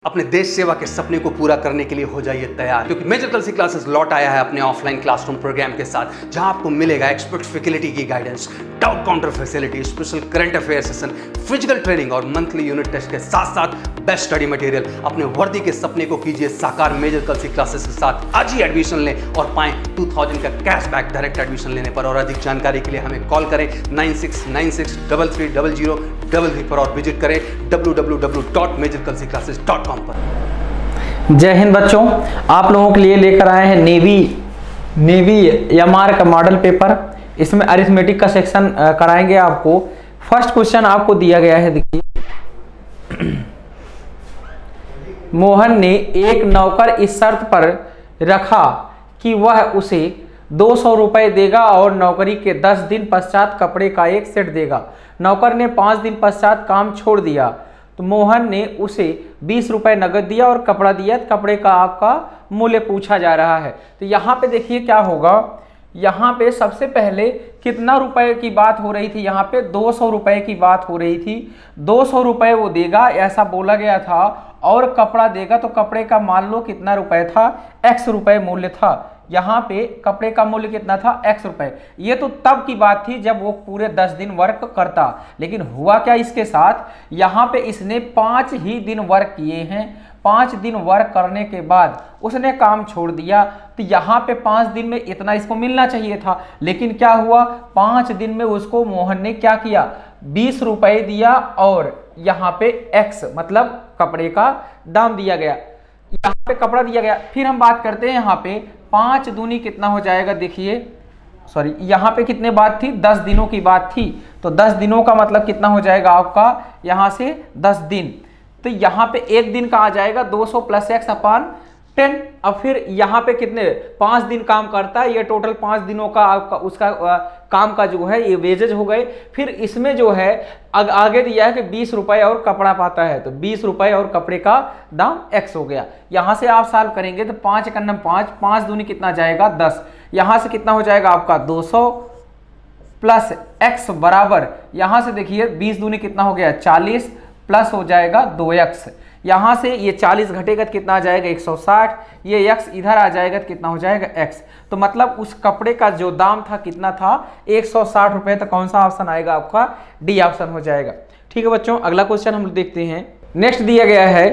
अपने देश सेवा के सपने को पूरा करने के लिए हो जाइए तैयार, क्योंकि मेजर कलसी क्लासेस लौट आया है अपने ऑफलाइन क्लासरूम प्रोग्राम के साथ, जहां आपको मिलेगा एक्सपर्ट फैकल्टी की guidance, doubt counter facility, special current affair session, physical training और मंथली यूनिट टेस्ट के साथ साथ बेस्ट स्टडी मटेरियल। अपने वर्दी के सपने को कीजिए साकार मेजर कलसी क्लासेस के साथ। आज ही एडमिशन लें और पाएं 2000 का कैशबैक डायरेक्ट एडमिशन लेने पर। और अधिक जानकारी के लिए हमें कॉल करें 9696330033 पर और विजिट करें www.majorkalsiclasses.com पर। जय हिंद बच्चों, आप लोगों के लिए लेकर आए हैं नेवी एमआर का मॉडल पेपर। इसमें अरिथमेटिक का सेक्शन कराएंगे आपको। फर्स्ट क्वेश्चन आपको दिया गया है, देखिए। मोहन ने एक नौकर इस शर्त पर रखा कि वह उसे 200 रुपये देगा और नौकरी के 10 दिन पश्चात कपड़े का एक सेट देगा। नौकर ने 5 दिन पश्चात काम छोड़ दिया तो मोहन ने उसे 20 रुपये नगद दिया और कपड़ा दिया। कपड़े का आपका मूल्य पूछा जा रहा है। तो यहाँ पे देखिए क्या होगा। यहाँ पे सबसे पहले कितना रुपए की बात हो रही थी, यहाँ पे 200 रुपये की बात हो रही थी। 200 रुपये वो देगा ऐसा बोला गया था और कपड़ा देगा, तो कपड़े का मान लो कितना रुपए था, x रुपये मूल्य था। यहाँ पे कपड़े का मूल्य कितना था, x रुपये। ये तो तब की बात थी जब वो पूरे 10 दिन वर्क करता, लेकिन हुआ क्या इसके साथ, यहाँ पे इसने 5 ही दिन वर्क किए हैं। 5 दिन वर्क करने के बाद उसने काम छोड़ दिया, तो यहाँ पे 5 दिन में इतना इसको मिलना चाहिए था, लेकिन क्या हुआ, 5 दिन में उसको मोहन ने क्या किया, 20 रुपये दिया और यहाँ पे x मतलब कपड़े का दाम दिया गया, यहाँ पे कपड़ा दिया गया। फिर हम बात करते हैं यहाँ पे 5 दूनी कितना हो जाएगा, देखिए सॉरी यहाँ पे कितने बात थी, 10 दिनों की बात थी। तो 10 दिनों का मतलब कितना हो जाएगा आपका, यहाँ से 10 दिन, तो यहाँ पे एक दिन का आ जाएगा 200 प्लस x अपान 10। अब फिर यहाँ पे कितने 5 दिन काम करता है, ये टोटल 5 दिनों का आपका उसका काम का जो है ये वेजेज हो गए। फिर इसमें जो है आगे दिया है कि 20 रुपये और कपड़ा पाता है, तो 20 रुपये और कपड़े का दाम x हो गया। यहाँ से आप सॉल्व करेंगे तो 5 एक 5, 5 दूनी कितना जाएगा 10, यहाँ से कितना हो जाएगा आपका 200 प्लस x बराबर, यहाँ से देखिए 20 दूनी कितना हो गया 40 प्लस हो जाएगा 2x। यहाँ से ये 40 घटेगा तो कितना आ जाएगा 160, ये x इधर आ जाएगा तो कितना हो जाएगा x। तो मतलब उस कपड़े का जो दाम था कितना था 160 रुपये। तो कौन सा ऑप्शन आएगा आपका, डी ऑप्शन हो जाएगा। ठीक है बच्चों, अगला क्वेश्चन हम देखते हैं। नेक्स्ट दिया गया है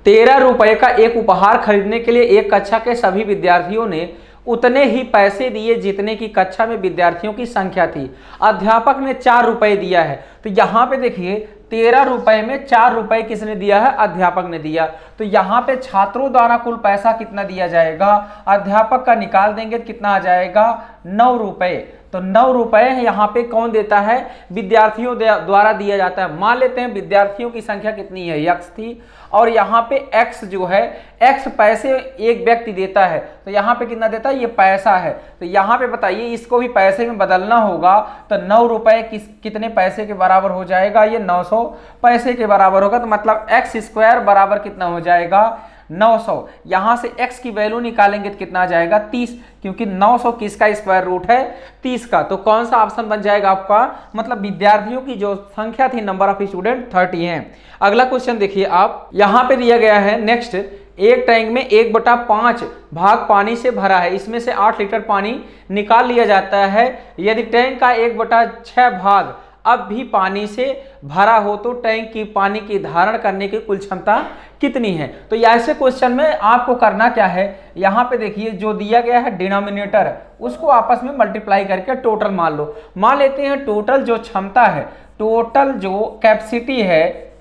13 रुपये का एक उपहार खरीदने के लिए एक कक्षा के सभी विद्यार्थियों ने उतने ही पैसे दिए जितने की कक्षा में विद्यार्थियों की संख्या थी। अध्यापक ने 4 रुपये दिया है। तो यहाँ पे देखिए 13 रुपये में 4 रुपये किसने दिया है, अध्यापक ने दिया। तो यहाँ पे छात्रों द्वारा कुल पैसा कितना दिया जाएगा, अध्यापक का निकाल देंगे तो कितना आ जाएगा 9 रुपये। तो 9 रुपये यहाँ पे कौन देता है, विद्यार्थियों द्वारा दिया जाता है। मान लेते हैं विद्यार्थियों की संख्या कितनी है, x थी, और यहाँ पे x जो है x पैसे एक व्यक्ति देता है, तो यहाँ पे कितना देता है, ये पैसा है। तो यहाँ पे बताइए इसको भी पैसे में बदलना होगा, तो 9 रुपये कितने पैसे के बराबर हो जाएगा, ये 900 पैसे के बराबर होगा। तो मतलब x स्क्वायर बराबर कितना हो जाएगा 900। यहाँ से x की वैल्यू निकालेंगे तो कितना आ जाएगा 30, क्योंकि 900 किसका स्क्वायर रूट है 30 का। तो कौन सा ऑप्शन बन जाएगा आपका, मतलब विद्यार्थियों की जो संख्या थी नंबर ऑफ स्टूडेंट 30 हैं। अगला क्वेश्चन देखिए आप, यहाँ पे दिया गया है नेक्स्ट, एक टैंक में 1/5 भाग पानी से भरा है, इसमें से 8 लीटर पानी निकाल लिया जाता है। यदि टैंक का 1/6 भाग अब भी पानी से भरा हो तो टैंक की पानी की धारण करने की कुल क्षमता कितनी है। तो ऐसे क्वेश्चन में आपको करना क्या है, यहाँ पे देखिए जो दिया गया है डिनोमिनेटर उसको आपस में मल्टीप्लाई करके टोटल मान लो। मान लेते हैं टोटल जो क्षमता है, टोटल जो कैपेसिटी है,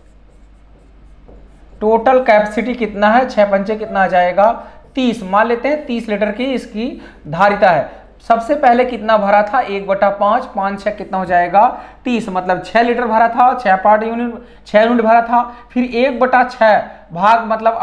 टोटल कैपेसिटी कितना है, 6 पंचे कितना आ जाएगा 30। मान लेते हैं 30 लीटर की इसकी धारिता है। सबसे पहले कितना भरा था 1/5, 5 6 कितना हो जाएगा 30, मतलब 6 लीटर भरा था, 6 यूनिट भरा था। फिर 1/6 भाग मतलब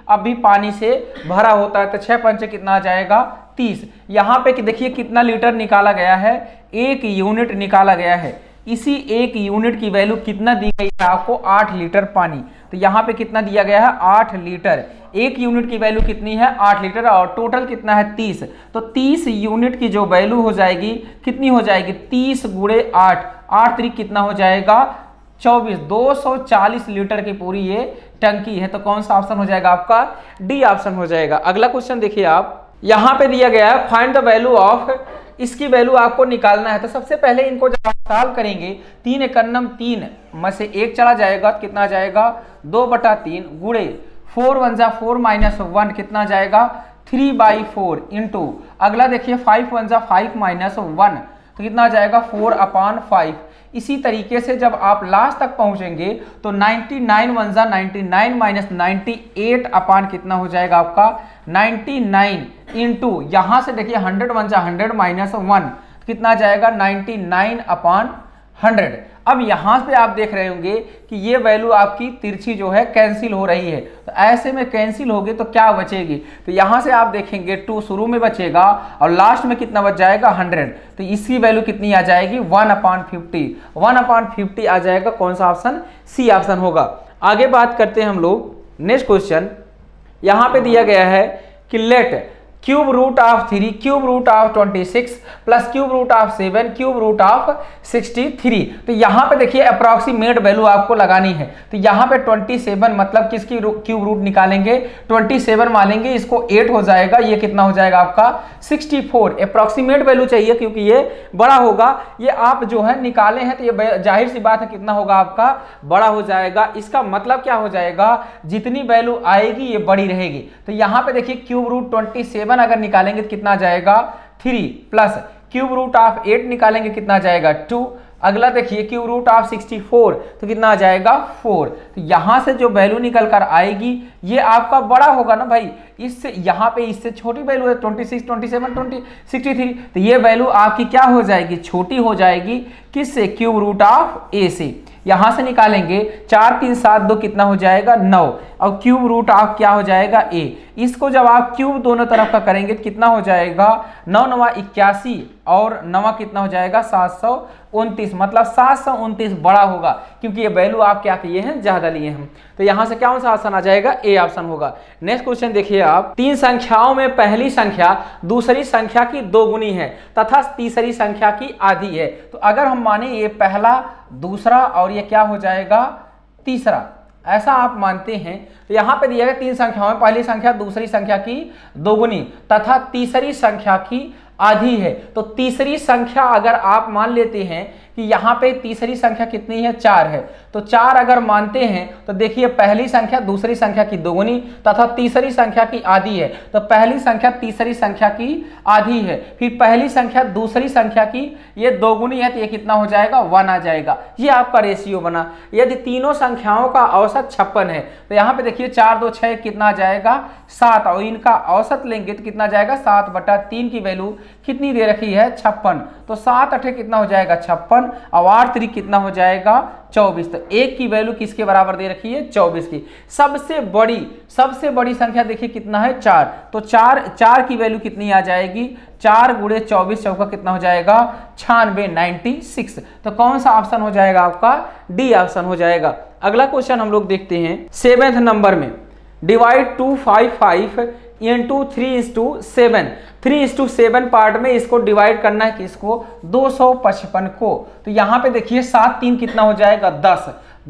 अभी पानी से भरा होता है, तो 6 पंचे कितना आ जाएगा 30। यहाँ पे देखिए कितना लीटर निकाला गया है, 1 यूनिट निकाला गया है। इसी 1 यूनिट की वैल्यू कितना दी गई है आपको, 8 लीटर पानी। तो यहाँ पे कितना दिया गया है 8 लीटर, 1 यूनिट की वैल्यू कितनी है 8 लीटर, और टोटल कितना है 30। तो 30 यूनिट की जो वैल्यू हो जाएगी कितनी हो जाएगी 30 गुणे 8, 8 3 कितना हो जाएगा 24, 240 लीटर की पूरी ये टंकी है। तो कौन सा ऑप्शन हो जाएगा आपका? डी ऑप्शन हो जाएगा। अगला क्वेश्चन देखिए आप, यहाँ पे दिया गया है फाइंड द वैल्यू ऑफ, इसकी वैल्यू आपको निकालना है। तो सबसे पहले इनको जब आप सॉल्व करेंगे 3 एकन्नम 3 में से 1 चला जाएगा तो कितना जाएगा? 2/3 गुणे 4 1 जा 4 माइनस 1 कितना जाएगा? 3/4 इंटू, अगला देखिए 5 1 जा 5 माइनस 1 तो कितना जाएगा? 4/5। इसी तरीके से जब आप लास्ट तक पहुंचेंगे तो 99 1 जा 99 माइनस 98 अपान कितना हो जाएगा आपका? 99 इंटू, यहां से देखिए 100 1 जा 100 माइनस 1 कितना जाएगा? 99/100। अब यहां पे आप देख रहे होंगे कि ये वैल्यू आपकी तिरछी जो है कैंसिल हो रही है। तो ऐसे में कैंसिल होगी तो क्या बचेगी? तो यहां से आप देखेंगे 2 शुरू में बचेगा और लास्ट में कितना बच जाएगा? 100। तो इसकी वैल्यू कितनी आ जाएगी? 1/50। 1/50 आ जाएगा। कौन सा ऑप्शन? सी ऑप्शन होगा। आगे बात करते हैं हम लोग नेक्स्ट क्वेश्चन। यहां पे दिया गया है कि let cube root of 3 cube root of 26 plus cube root of 7 cube root of 63। तो यहाँ पे देखिए अप्रॉक्सीमेट वैल्यू आपको लगानी है। तो यहाँ पे 27 मतलब किसकी क्यूब रूट निकालेंगे? 27 मानेंगे, इसको 8 हो जाएगा, ये कितना हो जाएगा आपका? 64। अप्रॉक्सीमेट वैल्यू चाहिए क्योंकि ये बड़ा होगा। ये आप जो है निकाले हैं तो ये जाहिर सी बात है कितना होगा आपका? बड़ा हो जाएगा। इसका मतलब क्या हो जाएगा? जितनी वैल्यू आएगी ये बड़ी रहेगी। तो यहाँ पे देखिए क्यूब रूट 27 अगर निकालेंगे तो कितना जाएगा? 3 प्लस क्यूब रूट ऑफ 8 निकालेंगे कितना जाएगा? 2। अगला देखिए क्यूब रूट ऑफ 64 तो कितना आ जाएगा? 4। तो यहां से जो वैल्यू निकल कर आएगी ये आपका बड़ा होगा ना भाई। इससे यहाँ पे इससे छोटी वैल्यू है 26 27 20 63। तो ये वैल्यू आपकी क्या हो जाएगी? छोटी हो जाएगी। किससे? क्यूब रूट ऑफ ए से। यहां से निकालेंगे 4 3 7 2 कितना हो जाएगा? 9। और क्यूब रूट ऑफ क्या हो जाएगा? ए। इसको जब आप क्यूब दोनों तरफ का करेंगे तो कितना हो जाएगा? 9 9 81 और 9 कितना हो जाएगा? 729। मतलब 729 बड़ा होगा क्योंकि ये वैल्यू आप क्या किए हैं? ज्यादा लिए हम। तो यहां से कौन सा ऑप्शन आ जाएगा? ए ऑप्शन होगा। नेक्स्ट क्वेश्चन देखिए आप, 3 संख्याओं में पहली संख्या दूसरी संख्या की 2 गुनी है तथा तीसरी संख्या की आधी है। तो अगर हम माने ये पहला दूसरा और ये क्या हो जाएगा? तीसरा, ऐसा आप मानते हैं तो यहां पे दिया गया 3 संख्याओं में पहली संख्या दूसरी संख्या की 2 गुनी तथा तीसरी संख्या की आधी है। तो तीसरी संख्या अगर आप मान लेते हैं कि यहाँ पे तीसरी संख्या कितनी है? 4 है। तो 4 अगर मानते हैं तो देखिए पहली संख्या दूसरी संख्या की 2 गुनी तथा तीसरी संख्या की आधी है। तो पहली संख्या तीसरी संख्या की आधी है, फिर पहली संख्या दूसरी संख्या की ये 2 गुनी है तो ये कितना हो जाएगा? 1 आ जाएगा। ये आपका रेशियो बना। यदि तीनों संख्याओं का औसत 56 है तो यहाँ पे देखिए 4 2 6 कितना आ जाएगा? 7 और इनका औसत लेंगे तो कितना जाएगा? 7/3 की वैल्यू कितनी दे रखी है? 56। तो 7 8 कितना हो जाएगा? 56 और 8 3 कितना हो जाएगा? 24। तो 1 की वैल्यू किसके बराबर दे रखी है? 24 की। सबसे बड़ी संख्या देखिए कितना है? 4। तो 4 की वैल्यू कितनी आ जाएगी? 4 गुणे 24 चौका कितना हो जाएगा? 96 तो कौन सा ऑप्शन हो जाएगा आपका? डी ऑप्शन हो जाएगा। अगला क्वेश्चन हम लोग देखते हैं 7वें नंबर में, डिवाइड 255 इंटू 3:7। 3:7 पार्ट में इसको डिवाइड करना है किसको? 255 को। तो यहाँ पे देखिए 7 3 कितना हो जाएगा?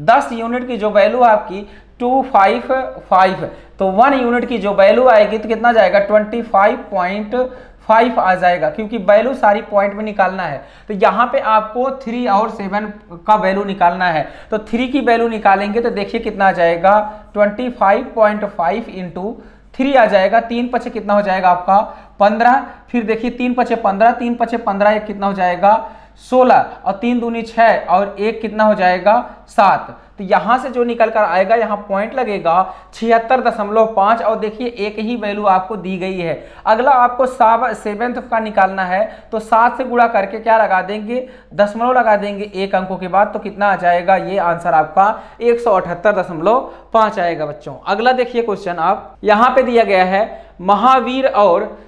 10 यूनिट की जो वैल्यू आपकी 255, तो 1 यूनिट की जो वैल्यू आएगी तो कितना जाएगा? 25.5 आ जाएगा क्योंकि वैल्यू सारी पॉइंट में निकालना है। तो यहाँ पे आपको 3 और 7 का वैल्यू निकालना है। तो 3 की वैल्यू निकालेंगे तो देखिए कितना आ जाएगा? 25.5 इंटू 3 आ जाएगा। 3 5 कितना हो जाएगा आपका? 15। फिर देखिए 3 5 15, 3 5 15, एक कितना हो जाएगा? 16 और 3 दूनी 6 और 1 कितना हो जाएगा? 7। तो यहां से जो निकल कर आएगा यहाँ पॉइंट लगेगा 76.5 और देखिए एक ही वैल्यू आपको दी गई है। अगला आपको 7th का निकालना है तो 7 से गुणा करके क्या लगा देंगे? दशमलव लगा देंगे 1 अंकों के बाद। तो कितना आ जाएगा? ये आंसर आपका 178.5 आएगा बच्चों। अगला देखिए क्वेश्चन आप, यहाँ पे दिया गया है महावीर और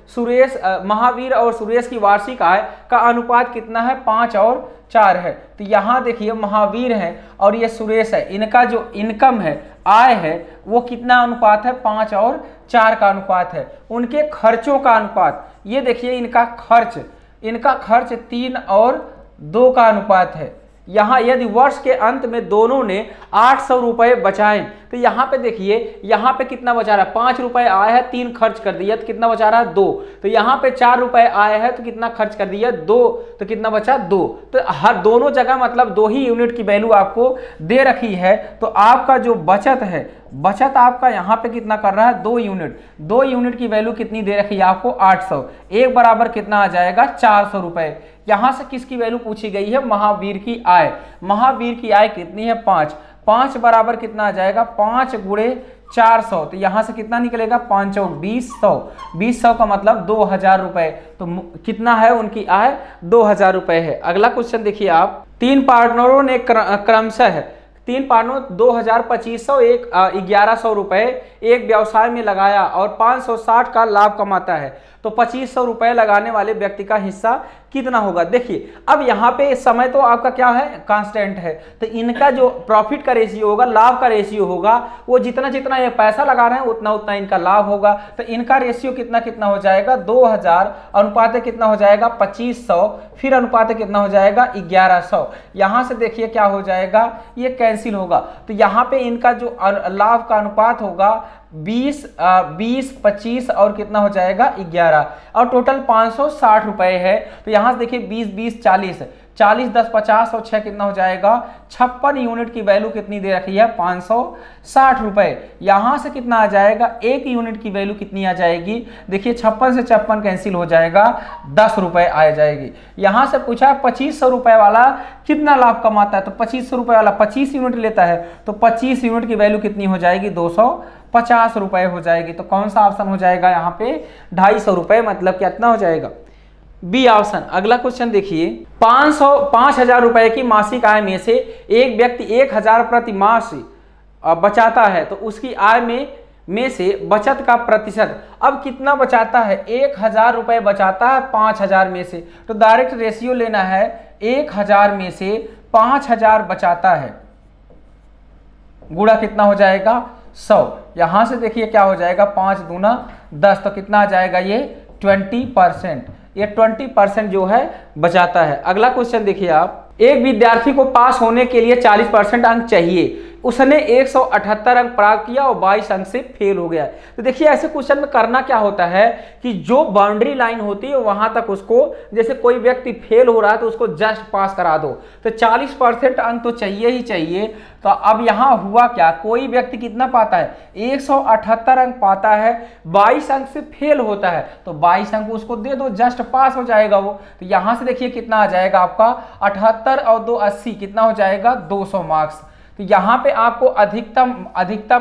सुरेश की वार्षिक आय का अनुपात कितना है? 5 और 4 है। तो यहाँ देखिए महावीर है और ये सुरेश है, इनका जो इनकम है, आय है, वो कितना अनुपात है? 5 और 4 का अनुपात है। उनके खर्चों का अनुपात, ये देखिए इनका खर्च 3 और 2 का अनुपात है। यहाँ यदि वर्ष के अंत में दोनों ने 800 रुपए बचाए, तो यहाँ पे देखिए यहाँ पे कितना बचा रहा है, 5 रुपए आया है, 3 खर्च कर दिया तो कितना बचा रहा है 2। तो यहाँ पे 4 रुपए आया है तो कितना खर्च कर दिया 2, तो कितना बचा 2। तो हर दोनों जगह मतलब 2 ही यूनिट की वैल्यू आपको दे रखी है। तो आपका जो बचत है, बचत आपका यहाँ पे कितना कर रहा है 2 यूनिट। 2 यूनिट की वैल्यू कितनी दे रखी है आपको 800, एक बराबर कितना आ जाएगा 400 रुपए। यहां से किसकी वैल्यू पूछी गई है, महावीर की आय। महावीर की आय कितनी है 5, 5 बराबर कितना आ जाएगा 5 गुणे 400। तो यहां से कितना निकलेगा 5 और 20 200 का मतलब 2000 रुपए। तो कितना है उनकी आय 2000 रुपए है। अगला क्वेश्चन देखिए आप, 3 पार्टनरों ने क्रमशः 3 पार्टनर 2000, 2500, 1100 रुपए एक व्यवसाय में लगाया और 560 का लाभ कमाता है, तो 2500 रुपए लगाने वाले व्यक्ति का हिस्सा कितना होगा। देखिए अब यहाँ पे समय तो आपका क्या है कांस्टेंट है, तो इनका जो प्रॉफिट का रेशियो होगा, लाभ का रेशियो होगा, वो जितना जितना ये पैसा लगा रहे हैं उतना उतना इनका लाभ होगा। तो इनका रेशियो कितना कितना हो जाएगा 2000 अनुपात कितना हो जाएगा 2500, फिर अनुपात कितना हो जाएगा 1100। यहाँ से देखिए क्या हो जाएगा, ये कैंसिल होगा। तो यहाँ पे इनका जो लाभ का अनुपात होगा 20, 25 और कितना हो जाएगा 11, और टोटल 560 रुपए है। तो यहां से देखिए 20, 20, 40, 40, 10, 50 और 6 कितना हो जाएगा 56 यूनिट की वैल्यू कितनी दे रखी है 560 रुपए। यहां से कितना आ जाएगा 1 यूनिट की वैल्यू कितनी आ जाएगी, देखिए 56 से 56 कैंसिल हो जाएगा 10 रुपए आ जाएगी। यहां से पूछा 2500 रुपए वाला कितना लाभ कमाता है, तो 2500 रुपए वाला 25 यूनिट लेता है, तो 25 यूनिट की वैल्यू कितनी हो जाएगी 250 रुपए हो जाएगी। तो कौन सा ऑप्शन हो जाएगा यहाँ पे 250 रुपए, मतलब कितना हो जाएगा बी ऑप्शन। अगला क्वेश्चन देखिए, 5000 रुपए की मासिक आय में से एक व्यक्ति 1000 प्रति मास बचाता है, तो उसकी आय में से बचत का प्रतिशत अब कितना बचाता है, 1000 रुपए बचाता है 5000 में से, तो डायरेक्ट रेशियो लेना है 1000 में से 5000 बचाता है, गुणा कितना हो जाएगा 100। यहां से देखिए क्या हो जाएगा 5 दूना 10, तो कितना आ जाएगा ये 20%, ये 20% जो है बचाता है। अगला क्वेश्चन देखिए आप, एक विद्यार्थी को पास होने के लिए 40% अंक चाहिए, उसने 178 अंक प्राप्त किया और 22 अंक से फेल हो गया। तो देखिए ऐसे क्वेश्चन में करना क्या होता है कि जो बाउंड्री लाइन होती है वहां तक उसको, जैसे कोई व्यक्ति फेल हो रहा है तो उसको जस्ट पास करा दो, तो 40% अंक तो चाहिए ही चाहिए। तो अब यहां हुआ क्या, कोई व्यक्ति कितना पाता है 178 अंक पाता है, 22 अंक से फेल होता है, तो 22 अंक उसको दे दो, जस्ट पास हो जाएगा वो। तो यहां से देखिए कितना आ जाएगा आपका 78 और 2 80, कितना हो जाएगा 200 मार्क्स। तो यहाँ पे आपको अधिकतम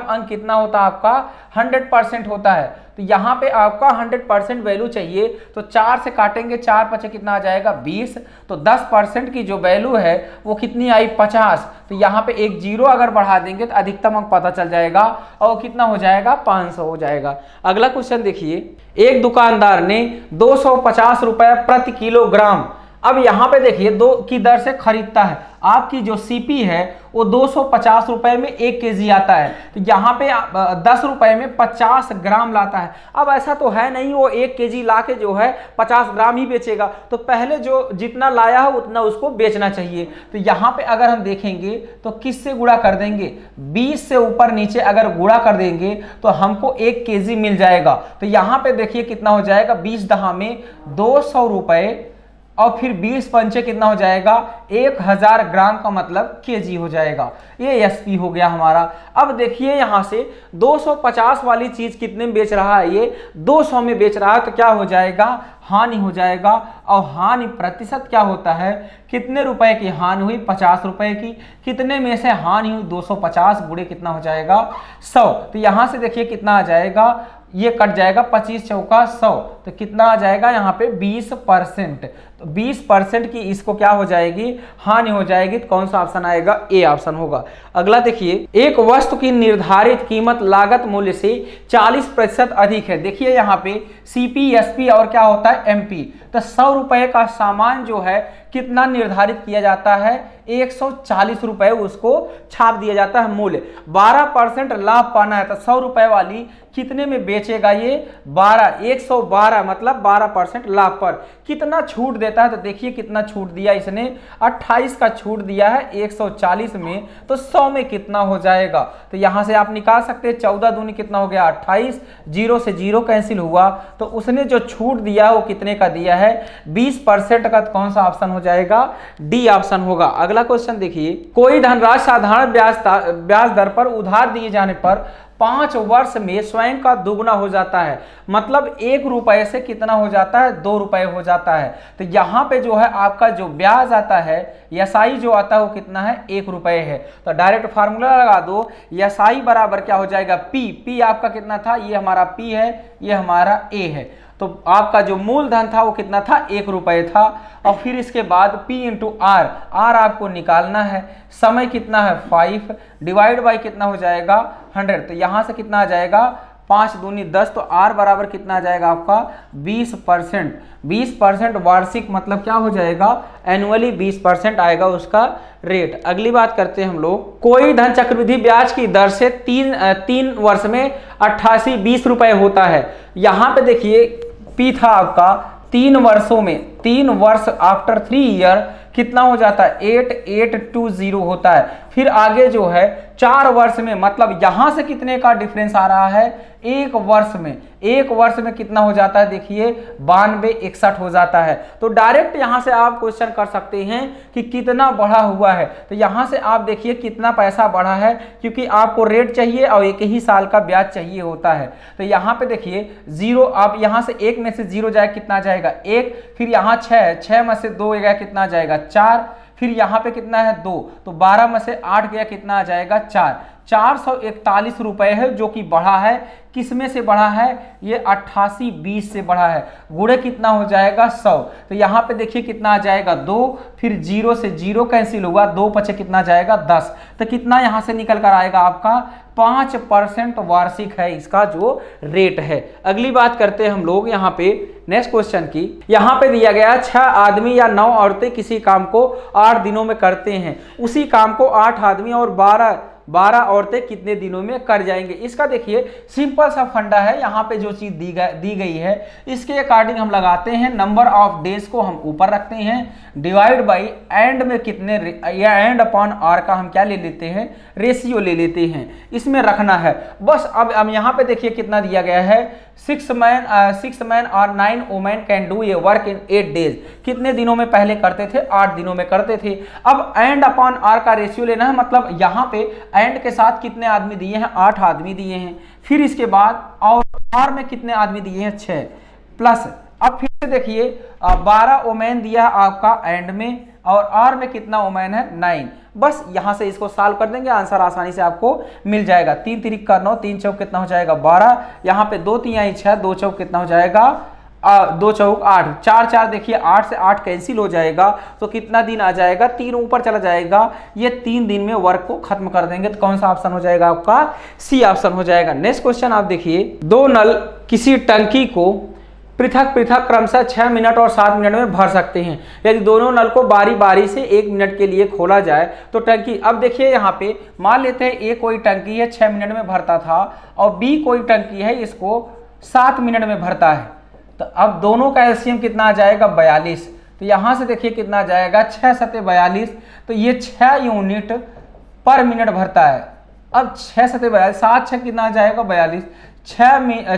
अंक कितना होता है आपका 100% होता है। तो यहाँ पे आपका 100% वैल्यू चाहिए, तो 4 से काटेंगे, 4 5 कितना आ जाएगा 20, तो 10% की जो वैल्यू है वो कितनी आई 50। तो यहाँ पे एक जीरो अगर बढ़ा देंगे तो अधिकतम अंक पता चल जाएगा, और कितना हो जाएगा 500 हो जाएगा। अगला क्वेश्चन देखिए, एक दुकानदार ने 250 रुपए प्रति किलोग्राम, अब यहाँ पे देखिए 2 की दर से खरीदता है, आपकी जो सीपी है वो 250 रुपए में 1 केजी आता है, तो यहाँ पे 10 रुपए में 50 ग्राम लाता है। अब ऐसा तो है नहीं वो 1 केजी ला के जो है 50 ग्राम ही बेचेगा, तो पहले जो जितना लाया है उतना उसको बेचना चाहिए। तो यहाँ पे अगर हम देखेंगे तो किससे गुणा कर देंगे, 20 से ऊपर नीचे अगर गुणा कर देंगे तो हमको 1 केजी मिल जाएगा। तो यहाँ पे देखिए कितना हो जाएगा 20 दहा में 200 रुपए, और फिर 20 पंचे कितना हो जाएगा 1000 ग्राम का मतलब केजी हो जाएगा। ये एसपी हो गया हमारा। अब देखिए यहाँ से 250 वाली चीज कितने में बेच रहा है, ये 200 में बेच रहा है, तो क्या हो जाएगा हानि हो जाएगा। और हानि प्रतिशत क्या होता है, कितने रुपए की हानि हुई 50 रुपए की, कितने में से हानि हुई 250 गुणे कितना हो जाएगा 100। तो यहाँ से देखिए कितना आ जाएगा, ये कट जाएगा 25 चौका 100, तो कितना आ जाएगा यहाँ पे 20%। तो 20% की इसको क्या हो जाएगी हानि हो जाएगी, तो कौन सा ऑप्शन आएगा ए ऑप्शन होगा। अगला देखिए, एक वस्तु की निर्धारित कीमत लागत मूल्य से 40% अधिक है। देखिए यहाँ पे सीपी एसपी और क्या होता है एमपी, तो 100 रुपए का सामान जो है कितना निर्धारित किया जाता है, 140 रुपए उसको छाप दिया जाता है मूल्य। 12% लाभ पाना है तो 100 रुपए वाली कितने में बेचेगा ये, 112 मतलब 12% लाभ पर। कितना छूट देता है तो देखिए कितना छूट दिया इसने, 28 का छूट दिया है 140 में, तो 100 में कितना हो जाएगा। तो यहां से आप निकाल सकते हैं 14 दूनी कितना हो गया 28, 0 से 0 कैंसिल हुआ, तो उसने जो छूट दिया वो कितने का दिया है 20% का। कौन सा ऑप्शन हो जाएगा, डी ऑप्शन होगा। अगला क्वेश्चन देखिए, कोई धनराशि साधारण ब्याज दर पर उधार दिए जाने पर 5 वर्ष में स्वयं का दुगना हो जाता है, मतलब 1 रुपए से कितना हो जाता है 2 रुपए हो जाता है। तो यहाँ पे जो है आपका जो ब्याज आता है एसआई जो आता है वो कितना है 1 रुपए है। तो डायरेक्ट फार्मूला लगा दो, एसआई बराबर क्या हो जाएगा पी आपका कितना था, ये हमारा पी है, ये हमारा ए है। तो आपका जो मूलधन था वो कितना था 1 रुपए था, और फिर इसके बाद P इंटू आर आपको निकालना है। समय कितना है 5 डिवाइड बाई कितना हो जाएगा 100, तो यहां से कितना आ जाएगा 5 दूनी 10, तो R बराबर कितना आ जाएगा आपका 20%। 20% वार्षिक मतलब क्या हो जाएगा एनुअली 20% आएगा उसका रेट। अगली बात करते हैं हम लोग, कोई धन चक्रवृद्धि ब्याज की दर से 3 वर्ष में 88 20 रुपए होता है। यहां पे देखिए P था आपका 3 वर्षों में, 3 वर्ष आफ्टर 3 ईयर कितना हो जाता है 8820 होता है। फिर आगे जो है 4 वर्ष में, मतलब यहां से कितने का डिफरेंस आ रहा है 1 वर्ष में, 1 वर्ष में कितना हो जाता है देखिए 9261 हो जाता है। तो डायरेक्ट यहां से आप क्वेश्चन कर सकते हैं कि कितना बढ़ा हुआ है। तो यहां से आप देखिए कितना पैसा बढ़ा है, क्योंकि आपको रेट चाहिए और 1 ही साल का ब्याज चाहिए होता है। तो यहां पे देखिए 0, आप यहां से 1 में से 0 जाए कितना जाएगा 1, फिर यहाँ 6 में से 2 गया कितना जाएगा 4, फिर यहाँ पे कितना है 2, तो 12 में से 8 गया कितना आ जाएगा 4, 441 रुपए है जो कि बढ़ा है। किस में से बढ़ा है, ये 8820 से बढ़ा है। गुणे कितना हो जाएगा 100, तो यहाँ पे देखिए कितना आ जाएगा 2, फिर 0 से 0 कैंसिल होगा, 2 पचे कितना जाएगा 10, तो कितना यहाँ से निकल कर आएगा आपका 5% वार्षिक है इसका जो रेट है। अगली बात करते हैं हम लोग यहाँ पे नेक्स्ट क्वेश्चन की। यहाँ पे दिया गया 6 आदमी या 9 औरतें किसी काम को 8 दिनों में करते हैं, उसी काम को 8 आदमी और 12 औरतें कितने दिनों में कर जाएंगे। इसका देखिए सिंपल सा फंडा है, यहाँ पे जो चीज दी गई है इसके अकॉर्डिंग हम लगाते हैं, नंबर ऑफ डेज को हम ऊपर रखते हैं, डिवाइड बाई एंड में कितने, या एंड अपॉन आर का हम क्या ले लेते हैं रेशियो ले लेते हैं, इसमें रखना है बस। अब यहाँ पे देखिए कितना दिया गया है 6 मैन और 9 वुमेन कैन डू ये वर्क इन 8 डेज, कितने दिनों में पहले करते थे 8 दिनों में करते थे। अब एंड अपॉन आर का रेशियो लेना है, मतलब यहाँ पे एंड के साथ कितने आदमी दिए हैं 8 आदमी दिए हैं, फिर इसके बाद और आर में कितने आदमी दिए हैं 6 प्लस, अब फिर से देखिए 12 वुमेन दिया आपका एंड में, और आर में कितना वुमेन है 9। बस यहां से इसको सॉल्व कर देंगे, आंसर आसानी से आपको मिल जाएगा। 3 तिरिक का 9, 3 चौक कितना हो जाएगा 12, यहाँ पे 2 3 आई 6, 2 चौक कितना हो जाएगा 2 चौक 8, 4 4 देखिए 8 से 8 कैंसिल हो जाएगा, तो कितना दिन आ जाएगा 3 ऊपर चला जाएगा, ये 3 दिन में वर्क को खत्म कर देंगे। तो कौन सा ऑप्शन हो जाएगा आपका सी ऑप्शन हो जाएगा। नेक्स्ट क्वेश्चन आप देखिए, 2 नल किसी टंकी को पृथक क्रमशः 6 मिनट और 7 मिनट में भर सकते हैं। यदि दोनों नल को बारी बारी से 1 मिनट के लिए खोला जाए तो टंकी, अब देखिए यहाँ पे मान लेते हैं ए कोई टंकी है 6 मिनट में भरता था और बी कोई टंकी है इसको 7 मिनट में भरता है, तो अब दोनों का एलसीएम कितना आ जाएगा 42। तो यहाँ से देखिए कितना आ जाएगा 6 सते 42, तो ये 6 यूनिट पर मिनट भरता है। अब 6 सते 42, 7 6 कितना आ जाएगा 42,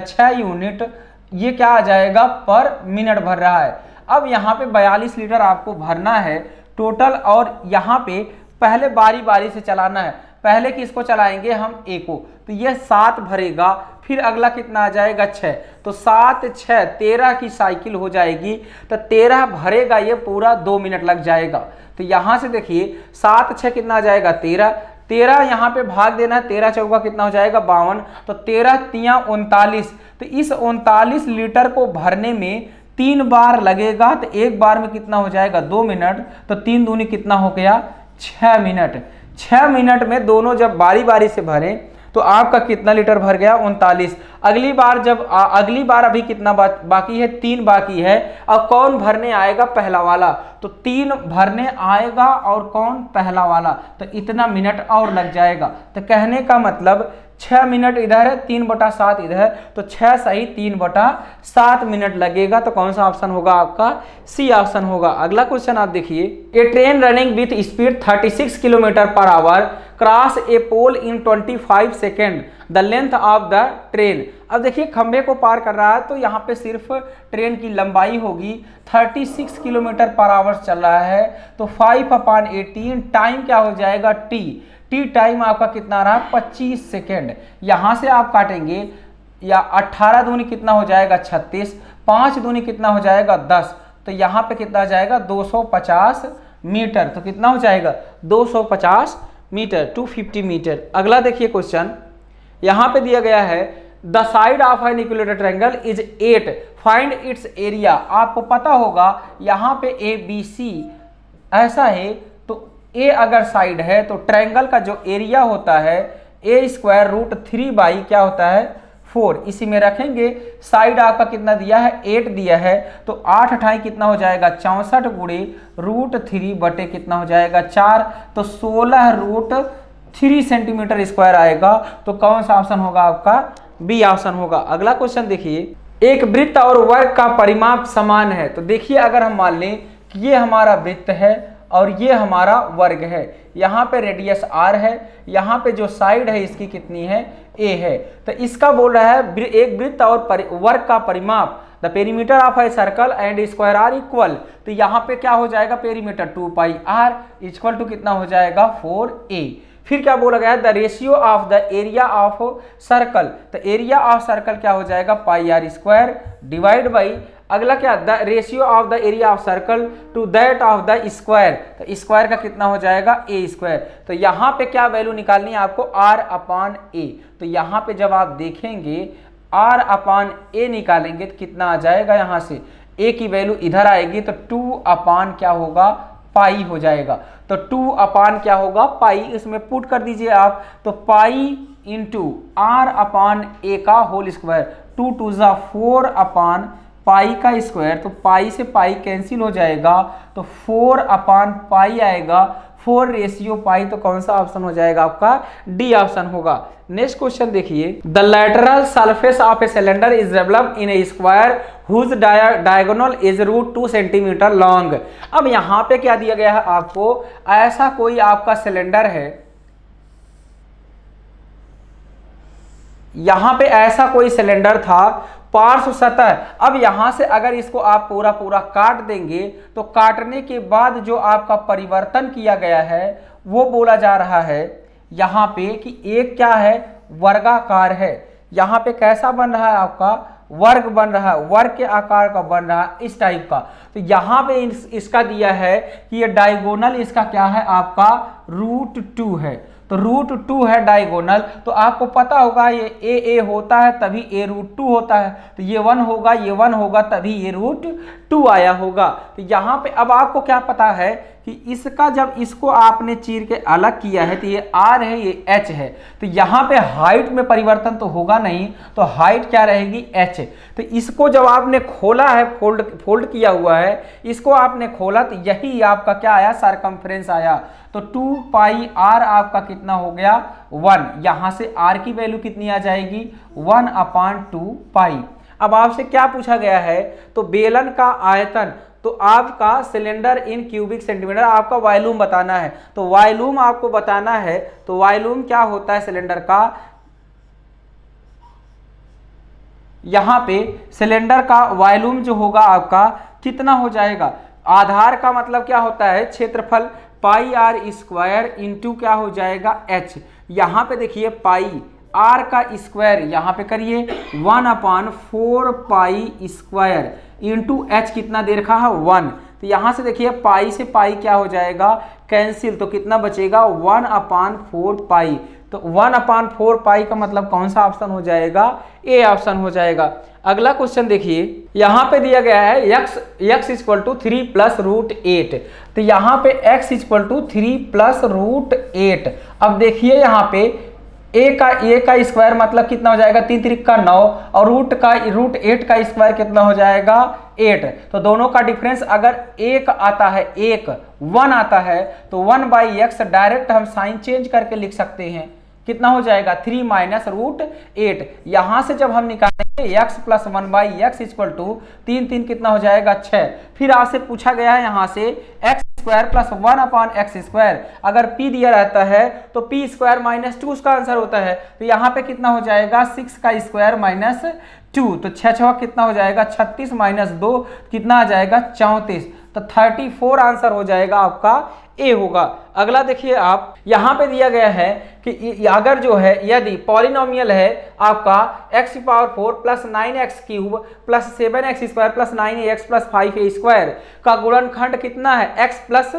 6 यूनिट ये क्या आ जाएगा पर मिनट भर रहा है। अब यहाँ पे 42 लीटर आपको भरना है टोटल, और यहाँ पे पहले बारी बारी से चलाना है। पहले किसको चलाएंगे हम ए को, तो ये 7 भरेगा, फिर अगला कितना आ जाएगा 6, तो 7 6 13 की साइकिल हो जाएगी, तो 13 भरेगा, ये पूरा 2 मिनट लग जाएगा। तो यहाँ से देखिए 7 6 कितना आ जाएगा 13 यहाँ पे भाग देना है, 13 चौका कितना हो जाएगा 52, तो 13 तिया 39, तो इस 39 लीटर को भरने में 3 बार लगेगा, तो एक बार में कितना हो जाएगा 2 मिनट, तो 3 दूनी कितना हो गया 6 मिनट। 6 मिनट में दोनों जब बारी बारी से भरें तो आपका कितना लीटर भर गया? 39। अगली बार अभी कितना बाकी है? 3 बाकी है। अब कौन भरने आएगा? पहला वाला। तो 3 भरने आएगा और कौन? पहला वाला। तो इतना मिनट और लग जाएगा। तो कहने का मतलब 6 मिनट इधर है, 3/7 इधर है, तो 6 सही 3/7 मिनट लगेगा। तो कौन सा ऑप्शन होगा आपका? सी ऑप्शन होगा। अगला क्वेश्चन आप देखिए, a train running with speed 36 kilometre per hour cross a pole in 25 second, the length of the train. अब देखिए खंबे को पार कर रहा है, तो यहाँ पे सिर्फ ट्रेन की लंबाई होगी 36 किलोमीटर पर आवर चल रहा है, तो 5/18 टाइम क्या हो जाएगा? टी टाइम आपका कितना रहा? 25 सेकेंड। यहां से आप काटेंगे, या 18 दूनी कितना हो जाएगा? 36, 5 दूनी कितना हो जाएगा? 10। तो यहां पे कितना जाएगा? 250 मीटर। तो कितना हो जाएगा? 250 मीटर, 250 मीटर। अगला देखिए क्वेश्चन, यहां पे दिया गया है the side of an equilateral triangle is 8, find its area. आपको पता होगा यहाँ पे ABC ऐसा है, ए अगर साइड है तो ट्रायंगल का जो एरिया होता है A√3 क्या होता है? 4। इसी में रखेंगे। साइड आपका कितना दिया है? 8 दिया है, तो 8 अठाई कितना हो जाएगा? 64 गुणे √3 बटे कितना हो जाएगा? 4। तो 16√3 सेंटीमीटर स्क्वायर आएगा। तो कौन सा ऑप्शन होगा आपका? बी ऑप्शन होगा। अगला क्वेश्चन देखिए, एक वृत्त और वर्ग का परिमाप समान है। तो देखिए अगर हम मान लें कि ये हमारा वृत्त है और ये हमारा वर्ग है, यहाँ पे रेडियस r है, यहाँ पे जो साइड है इसकी कितनी है? a है। तो इसका बोल रहा है एक वृत्त और वर्ग का परिमाप, the perimeter of a circle and square are equal. तो यहाँ पे क्या हो जाएगा? पेरीमीटर 2πr इक्वल टू कितना हो जाएगा? 4a। फिर क्या बोला गया है? The ratio of the area of circle. तो एरिया ऑफ सर्कल क्या हो जाएगा? πr² डिवाइड बाई, अगला क्या? The ratio of the area of circle to that of the square. तो स्क्वायर का कितना हो जाएगा? a²। तो यहाँ पे क्या वैल्यू निकालनी है आपको? r/a। तो यहाँ पे जब आप देखेंगे r/a निकालेंगे तो कितना आ जाएगा? यहाँ से a की वैल्यू इधर आएगी, तो 2 क्या होगा? पाई हो जाएगा। तो 2 क्या होगा? पाई। इसमें पुट कर दीजिए आप, तो पाई इंटू r/a का होल स्क्वायर, 2 2 4 पाई का स्क्वायर। तो पाई से पाई कैंसिल हो जाएगा, तो 4/पाई आएगा। 4 रेशियो पाई। तो कौन सा ऑप्शन हो जाएगा आपका? डी ऑप्शन होगा। नेक्स्ट क्वेश्चन देखिए, the lateral surface of a cylinder is developed in a square whose diagonal is √2 centimetre long. अब यहाँ पे क्या दिया गया है आपको? ऐसा कोई आपका सिलेंडर है, यहाँ पे ऐसा कोई सिलेंडर था, पार्श्व सतह। अब यहां से अगर इसको आप पूरा काट देंगे, तो काटने के बाद जो आपका परिवर्तन किया गया है वो बोला जा रहा है यहाँ पे कि एक क्या है? वर्गाकार है। यहाँ पे कैसा बन रहा है आपका? वर्ग बन रहा है, वर्ग के आकार का बन रहा है, इस टाइप का। तो यहाँ पे इसका दिया है कि ये डायगोनल इसका क्या है आपका? √2 है। तो √2 है डायगोनल। तो आपको पता होगा ये a होता है तभी a√2 होता है, तो ये 1 होगा, ये 1 होगा, तभी ये √2 आया होगा। तो यहाँ पे अब आपको क्या पता है कि इसका जब इसको आपने चीर के अलग किया है, तो ये r है, ये h है। तो यहाँ पे हाइट में परिवर्तन तो होगा नहीं, तो हाइट क्या रहेगी? h। तो इसको जब आपने खोला है, फोल्ड किया हुआ है, इसको आपने खोला, तो यही आपका क्या आया? सरकमफ्रेंस आया। तो 2πr आपका कितना हो गया? 1। यहां से r की वैल्यू कितनी आ जाएगी? 1/2π। अब आपसे क्या पूछा गया है? तो बेलन का आयतन, तो आपका सिलेंडर इन क्यूबिक सेंटीमीटर, आपका वॉल्यूम बताना है। तो वॉल्यूम आपको बताना है, तो वॉल्यूम क्या होता है सिलेंडर का? यहां पे सिलेंडर का वॉल्यूम जो होगा आपका कितना हो जाएगा? आधार का मतलब क्या होता है? क्षेत्रफल, πr² इंटू क्या हो जाएगा? h। यहाँ पे देखिए पाई r का स्क्वायर यहाँ पे करिए 1/4π² इंटू h कितना दे रखा है? 1। तो यहाँ से देखिए पाई से पाई क्या हो जाएगा? कैंसिल। तो कितना बचेगा? 1/4π। तो 1/4π का मतलब कौन सा ऑप्शन हो जाएगा? ए ऑप्शन हो जाएगा। अगला क्वेश्चन देखिए, यहाँ पे दिया गया है x = 3 + √8। तो यहाँ पे x = 3 + √8। अब देखिए यहाँ पे ए का स्क्वायर मतलब कितना हो जाएगा 3 3 का 9 और रूट 8 का स्क्वायर कितना हो जाएगा 8। तो दोनों का डिफरेंस अगर 1 आता है 1 आता है तो 1/x डायरेक्ट हम साइन चेंज करके लिख सकते हैं। कितना हो जाएगा 3 माइनस रूट 8। यहां से जब हम निकालेंगे x plus 1/x equal to 3 3 कितना हो जाएगा 6। फिर आपसे पूछा गया है यहां से x square plus 1/x square, अगर p दिया रहता है तो p स्क्वायर माइनस 2 उसका आंसर होता है। तो यहाँ पे कितना हो जाएगा 6 का स्क्वायर माइनस 2, तो 6 कितना हो जाएगा 36 माइनस 2 कितना आ जाएगा 34। तो 34 आंसर हो जाएगा आपका ए होगा। अगला देखिए आप यहाँ पे दिया गया है कि अगर जो है यदि पॉलिनोमियल है आपका x की power 4 plus 9x cube plus 7x square plus 9ax plus 5a square का गुणनखंड कितना है x प्लस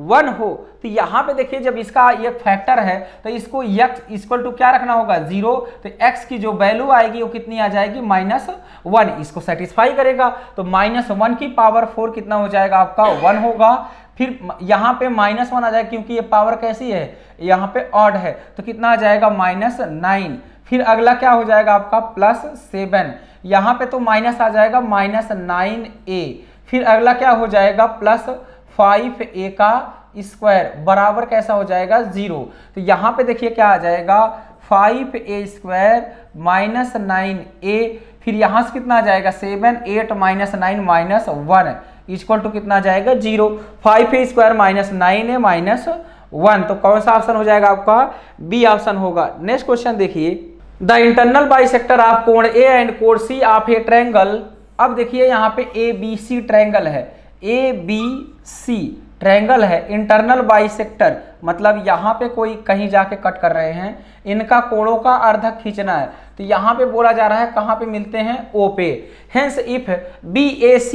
1 हो, तो यहाँ पे देखिए जब इसका ये फैक्टर है तो इसको x इक्वल टू क्या रखना होगा 0, तो x की जो वैल्यू आएगी वो कितनी आ जाएगी -1, इसको सेटिस्फाई करेगा। तो -1 की पावर 4 कितना हो जाएगा आपका 1 होगा। फिर यहाँ पे -1 आ जाएगा क्योंकि ये पावर कैसी है यहाँ पे ऑड है, तो कितना आ जाएगा -9। फिर अगला क्या हो जाएगा आपका +7, यहाँ पे तो माइनस आ जाएगा -9a। फिर अगला क्या हो जाएगा +5a का स्क्वायर बराबर कैसा हो जाएगा 0। तो यहाँ पे देखिए क्या आ जाएगा 5a स्क्वायर -9a। फिर यहाँ से कितना आ जाएगा 7 8 -9 -1 इक्वल टू कितना आ जाएगा 0। 5a स्क्वायर -9a -1, तो कौन सा ऑप्शन हो जाएगा आपका बी ऑप्शन होगा। नेक्स्ट क्वेश्चन देखिए, द इंटरनल बाइसेक्टर ऑफ कोण ए एंड कोण सी ऑफ ए ट्रायंगल। अब देखिए यहाँ पे ABC ट्रायंगल है, ABC ट्रायंगल है, इंटरनल बाइसेक्टर मतलब यहाँ पे कोई कहीं जाके कट कर रहे हैं, इनका कोणों का अर्धक खींचना है। तो यहाँ पे बोला जा रहा है कहाँ पे मिलते हैं O पे। हेंस इफ BAC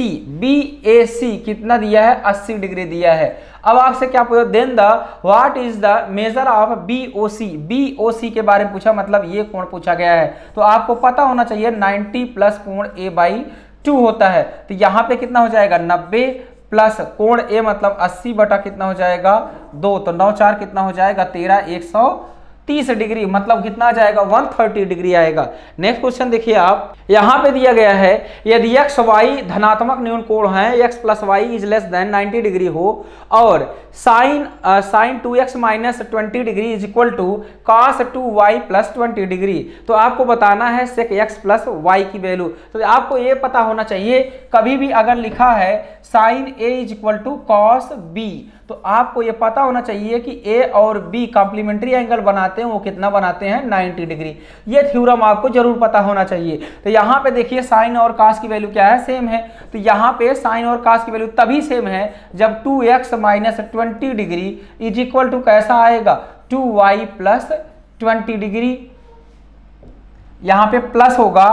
कितना दिया है 80 डिग्री दिया है। अब आपसे क्या पूछा then the what is the measure of BOC के बारे में पूछा, मतलब ये कोण पूछा गया है। तो आपको पता होना चाहिए 90 प्लस कोण A/2 होता है। तो यहाँ पे कितना हो जाएगा 90 प्लस कोण A मतलब 80 बटा कितना हो जाएगा 2, तो 9 4 कितना हो जाएगा 13 130 डिग्री मतलब कितना आ जाएगा 130 डिग्री आएगा। नेक्स्ट क्वेश्चन देखिए आप, यहाँ पे दिया गया है यदि x y धनात्मक न्यून कोण है x plus y is less than 90 degree हो और sine 2x minus 20 degree is equal to cos 2y plus 20 degree. तो आपको बताना है sec x प्लस y की वैल्यू। तो आपको ये पता होना चाहिए कभी भी अगर लिखा है sine a is equal to cos b, तो आपको ये पता होना चाहिए कि a और b कॉम्प्लीमेंट्री एंगल बनाते हैं, वो कितना बनाते हैं 90 डिग्री। ये थ्योरम आपको जरूर पता होना चाहिए। तो यहाँ पे देखिए साइन और cos की वैल्यू क्या है सेम है, तो यहाँ पे साइन और cos की वैल्यू तभी सेम है जब 2x minus 20 degree is equal to कैसा आएगा 2y प्लस 20 डिग्री। यहाँ पे प्लस होगा,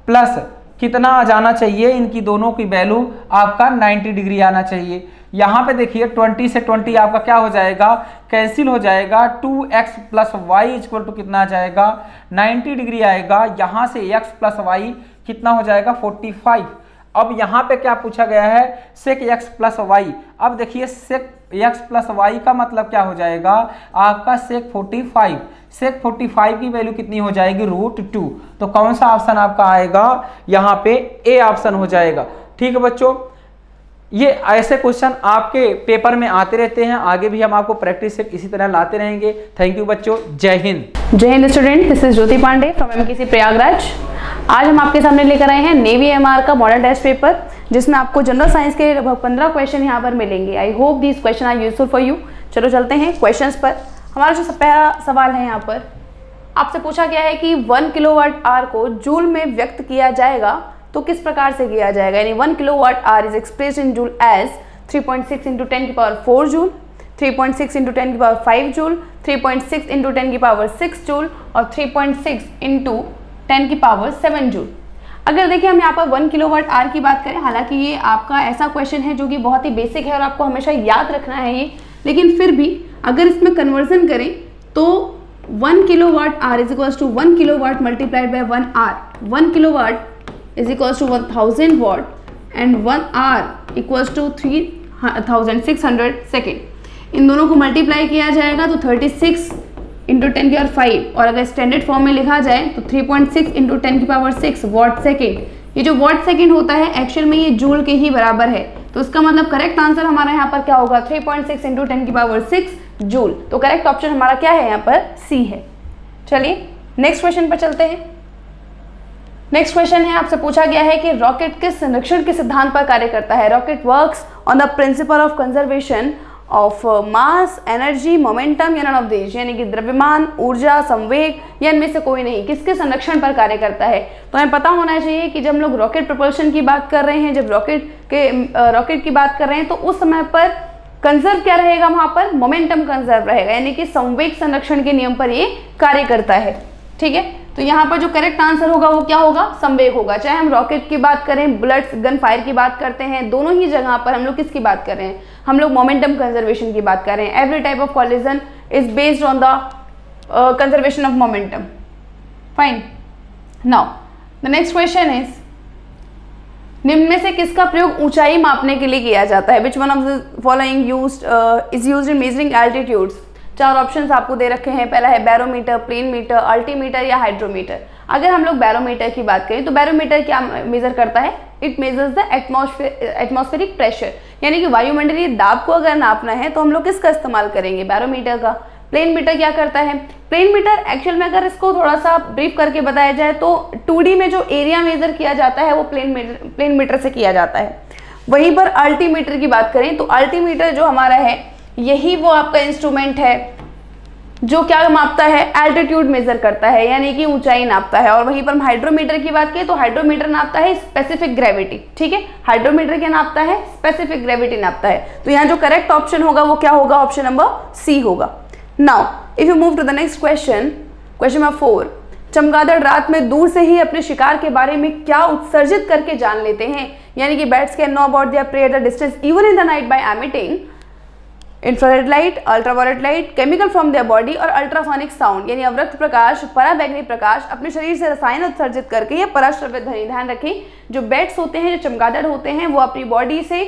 प्लस कितना आ जाना चाहिए इनकी दोनों की वैल्यू आपका 90 डिग्री आना चाहिए। यहाँ पे देखिए 20 से 20 आपका क्या हो जाएगा कैंसिल हो जाएगा, 2x plus Y equal to कितना आ जाएगा 90 डिग्री आएगा। यहाँ से x प्लस वाई कितना हो जाएगा 45। अब यहाँ पे क्या पूछा गया है सेक x प्लस वाई। अब देखिए सेक x प्लस वाई का मतलब क्या हो जाएगा आपका सेक 45। सेक 45 की वैल्यू कितनी हो जाएगी √2। तो कौन सा ऑप्शन आपका आएगा यहाँ पे ए ऑप्शन हो जाएगा। ठीक है बच्चों, ये ऐसे क्वेश्चन आपके पेपर में आते रहते हैं, आगे भी हम आपको प्रैक्टिस से इसी तरह लाते रहेंगे। थैंक यू बच्चों, जय हिंद। जय हिंद student, this is Jyoti Pandey from MKC Prayagraj. आज हम आपके सामने लेकर आए हैं नेवी MR का मॉडल टेस्ट पेपर, जिसमें आपको जनरल साइंस के लगभग 15 क्वेश्चन यहाँ पर मिलेंगे। I hope this question are useful for you. चलो चलते हैं क्वेश्चंस पर। हमारा जो पहला सवाल है यहाँ पर आपसे पूछा गया है कि 1 किलोवाट आवर को जूल में व्यक्त किया जाएगा तो किस प्रकार से किया जाएगा। यानी 1 kilowatt hour is expressed in joule as 3.6 into 10 की पावर 4 जूल, 3.6 इंटू 10 की पावर 5 जूल, 3.6 इंटू 10 की पावर 6 जूल और 3.6 इंटू 10 की पावर 7 जूल। अगर देखिए हम यहाँ पर 1 kilowatt आवर की बात करें, हालांकि ये आपका ऐसा क्वेश्चन है जो कि बहुत ही बेसिक है और आपको हमेशा याद रखना है ये, लेकिन फिर भी अगर इसमें कन्वर्जन करें तो 1 kilowatt hour is equals to 1 kilowatt multiplied by 1 hour. 1 kilowatt is equals to 1000 watt and 1 hour equals to 3600 second. इन दोनों को मल्टीप्लाई किया जाएगा तो 36 इंटू 10 की पावर 5, और अगर स्टैंडर्ड फॉर्म में लिखा जाए तो 3.6 इंटू 10 की पावर 6 वॉट सेकेंड। ये जो वॉट सेकेंड होता है एक्चुअल में ये जूल के ही बराबर है, तो इसका मतलब करेक्ट आंसर हमारा यहाँ पर क्या होगा 3.6 इंटू 10 की पावर 6 जूल। तो करेक्ट ऑप्शन हमारा क्या है यहाँ पर सी है। चलिए नेक्स्ट क्वेश्चन पर चलते हैं। नेक्स्ट क्वेश्चन है, आपसे पूछा गया है कि रॉकेट किस संरक्षण के सिद्धांत पर कार्य करता है। Rocket works on the principle of conservation of mass, energy, momentum या नन ऑफ दीज, यानी कि द्रव्यमान, ऊर्जा, संवेग या इनमें से कोई नहीं। किसके संरक्षण पर कार्य करता है? तो हमें पता होना चाहिए कि जब हम लोग रॉकेट प्रोपल्शन की बात कर रहे हैं, जब रॉकेट की बात कर रहे हैं, तो उस समय पर कंजर्व क्या रहेगा, वहां पर मोमेंटम कंजर्व रहेगा, यानी कि संवेग संरक्षण के नियम पर ये कार्य करता है। ठीक है, तो यहाँ पर जो करेक्ट आंसर होगा वो क्या होगा, संवेग होगा। चाहे हम रॉकेट की बात करें, बुलेट्स, गन फायर की बात करते हैं, दोनों ही जगह पर हम लोग किसकी बात कर रहे हैं, हम लोग मोमेंटम कंजर्वेशन की बात कर रहे हैं। Every type of collision is based on the conservation of momentum. Fine, now the next question is, निम्न में से किसका प्रयोग ऊंचाई मापने के लिए किया जाता है? Which one of the following is used in measuring altitudes? चार ऑप्शंस आपको दे रखे हैं। पहला है बैरोमीटर, प्लेन मीटर, अल्टीमीटर या हाइड्रोमीटर। अगर हम लोग बैरोमीटर की बात करें तो बैरोमीटर क्या मेजर करता है, it measures the atmospheric pressure, यानी कि वायुमंडलीय दाब को अगर नापना है तो हम लोग किसका इस्तेमाल करेंगे, बैरोमीटर का। प्लेन मीटर क्या करता है, प्लेन मीटर एक्चुअल में अगर इसको थोड़ा सा ब्रीफ करके बताया जाए तो 2D में जो एरिया मेजर किया जाता है वो प्लेन मीटर से किया जाता है। वहीं पर अल्टीमीटर की बात करें तो अल्टीमीटर जो हमारा है यही वो आपका इंस्ट्रूमेंट है जो क्या मापता है, एल्टीट्यूड मेजर करता है, यानी कि ऊंचाई नापता है। और वहीं पर हम हाइड्रोमीटर की बात करें तो हाइड्रोमीटर नापता है स्पेसिफिक ग्रेविटी। ठीक है, हाइड्रोमीटर क्या नापता है, स्पेसिफिक ग्रेविटी नापता है। तो यहाँ जो करेक्ट ऑप्शन होगा वो क्या होगा, ऑप्शन नंबर सी होगा। Now if you move to the next question, question number 4, चमगादड़ रात में दूर से ही अपने शिकार के बारे में क्या उत्सर्जित करके जान लेते हैं, यानी कि bats can know about their prey at the distance even in the night by emitting infrared light, ultraviolet light, chemical from their body और अल्ट्रासोनिक साउंड, यानी अवरक्त प्रकाश, पराबैंगनी प्रकाश अपने शरीर से रसायन उत्सर्जित करके या पराश्रव्य ध्वनि। ध्यान रखें, जो बैट्स होते हैं, जो चमगादड़ होते हैं, वो अपनी बॉडी से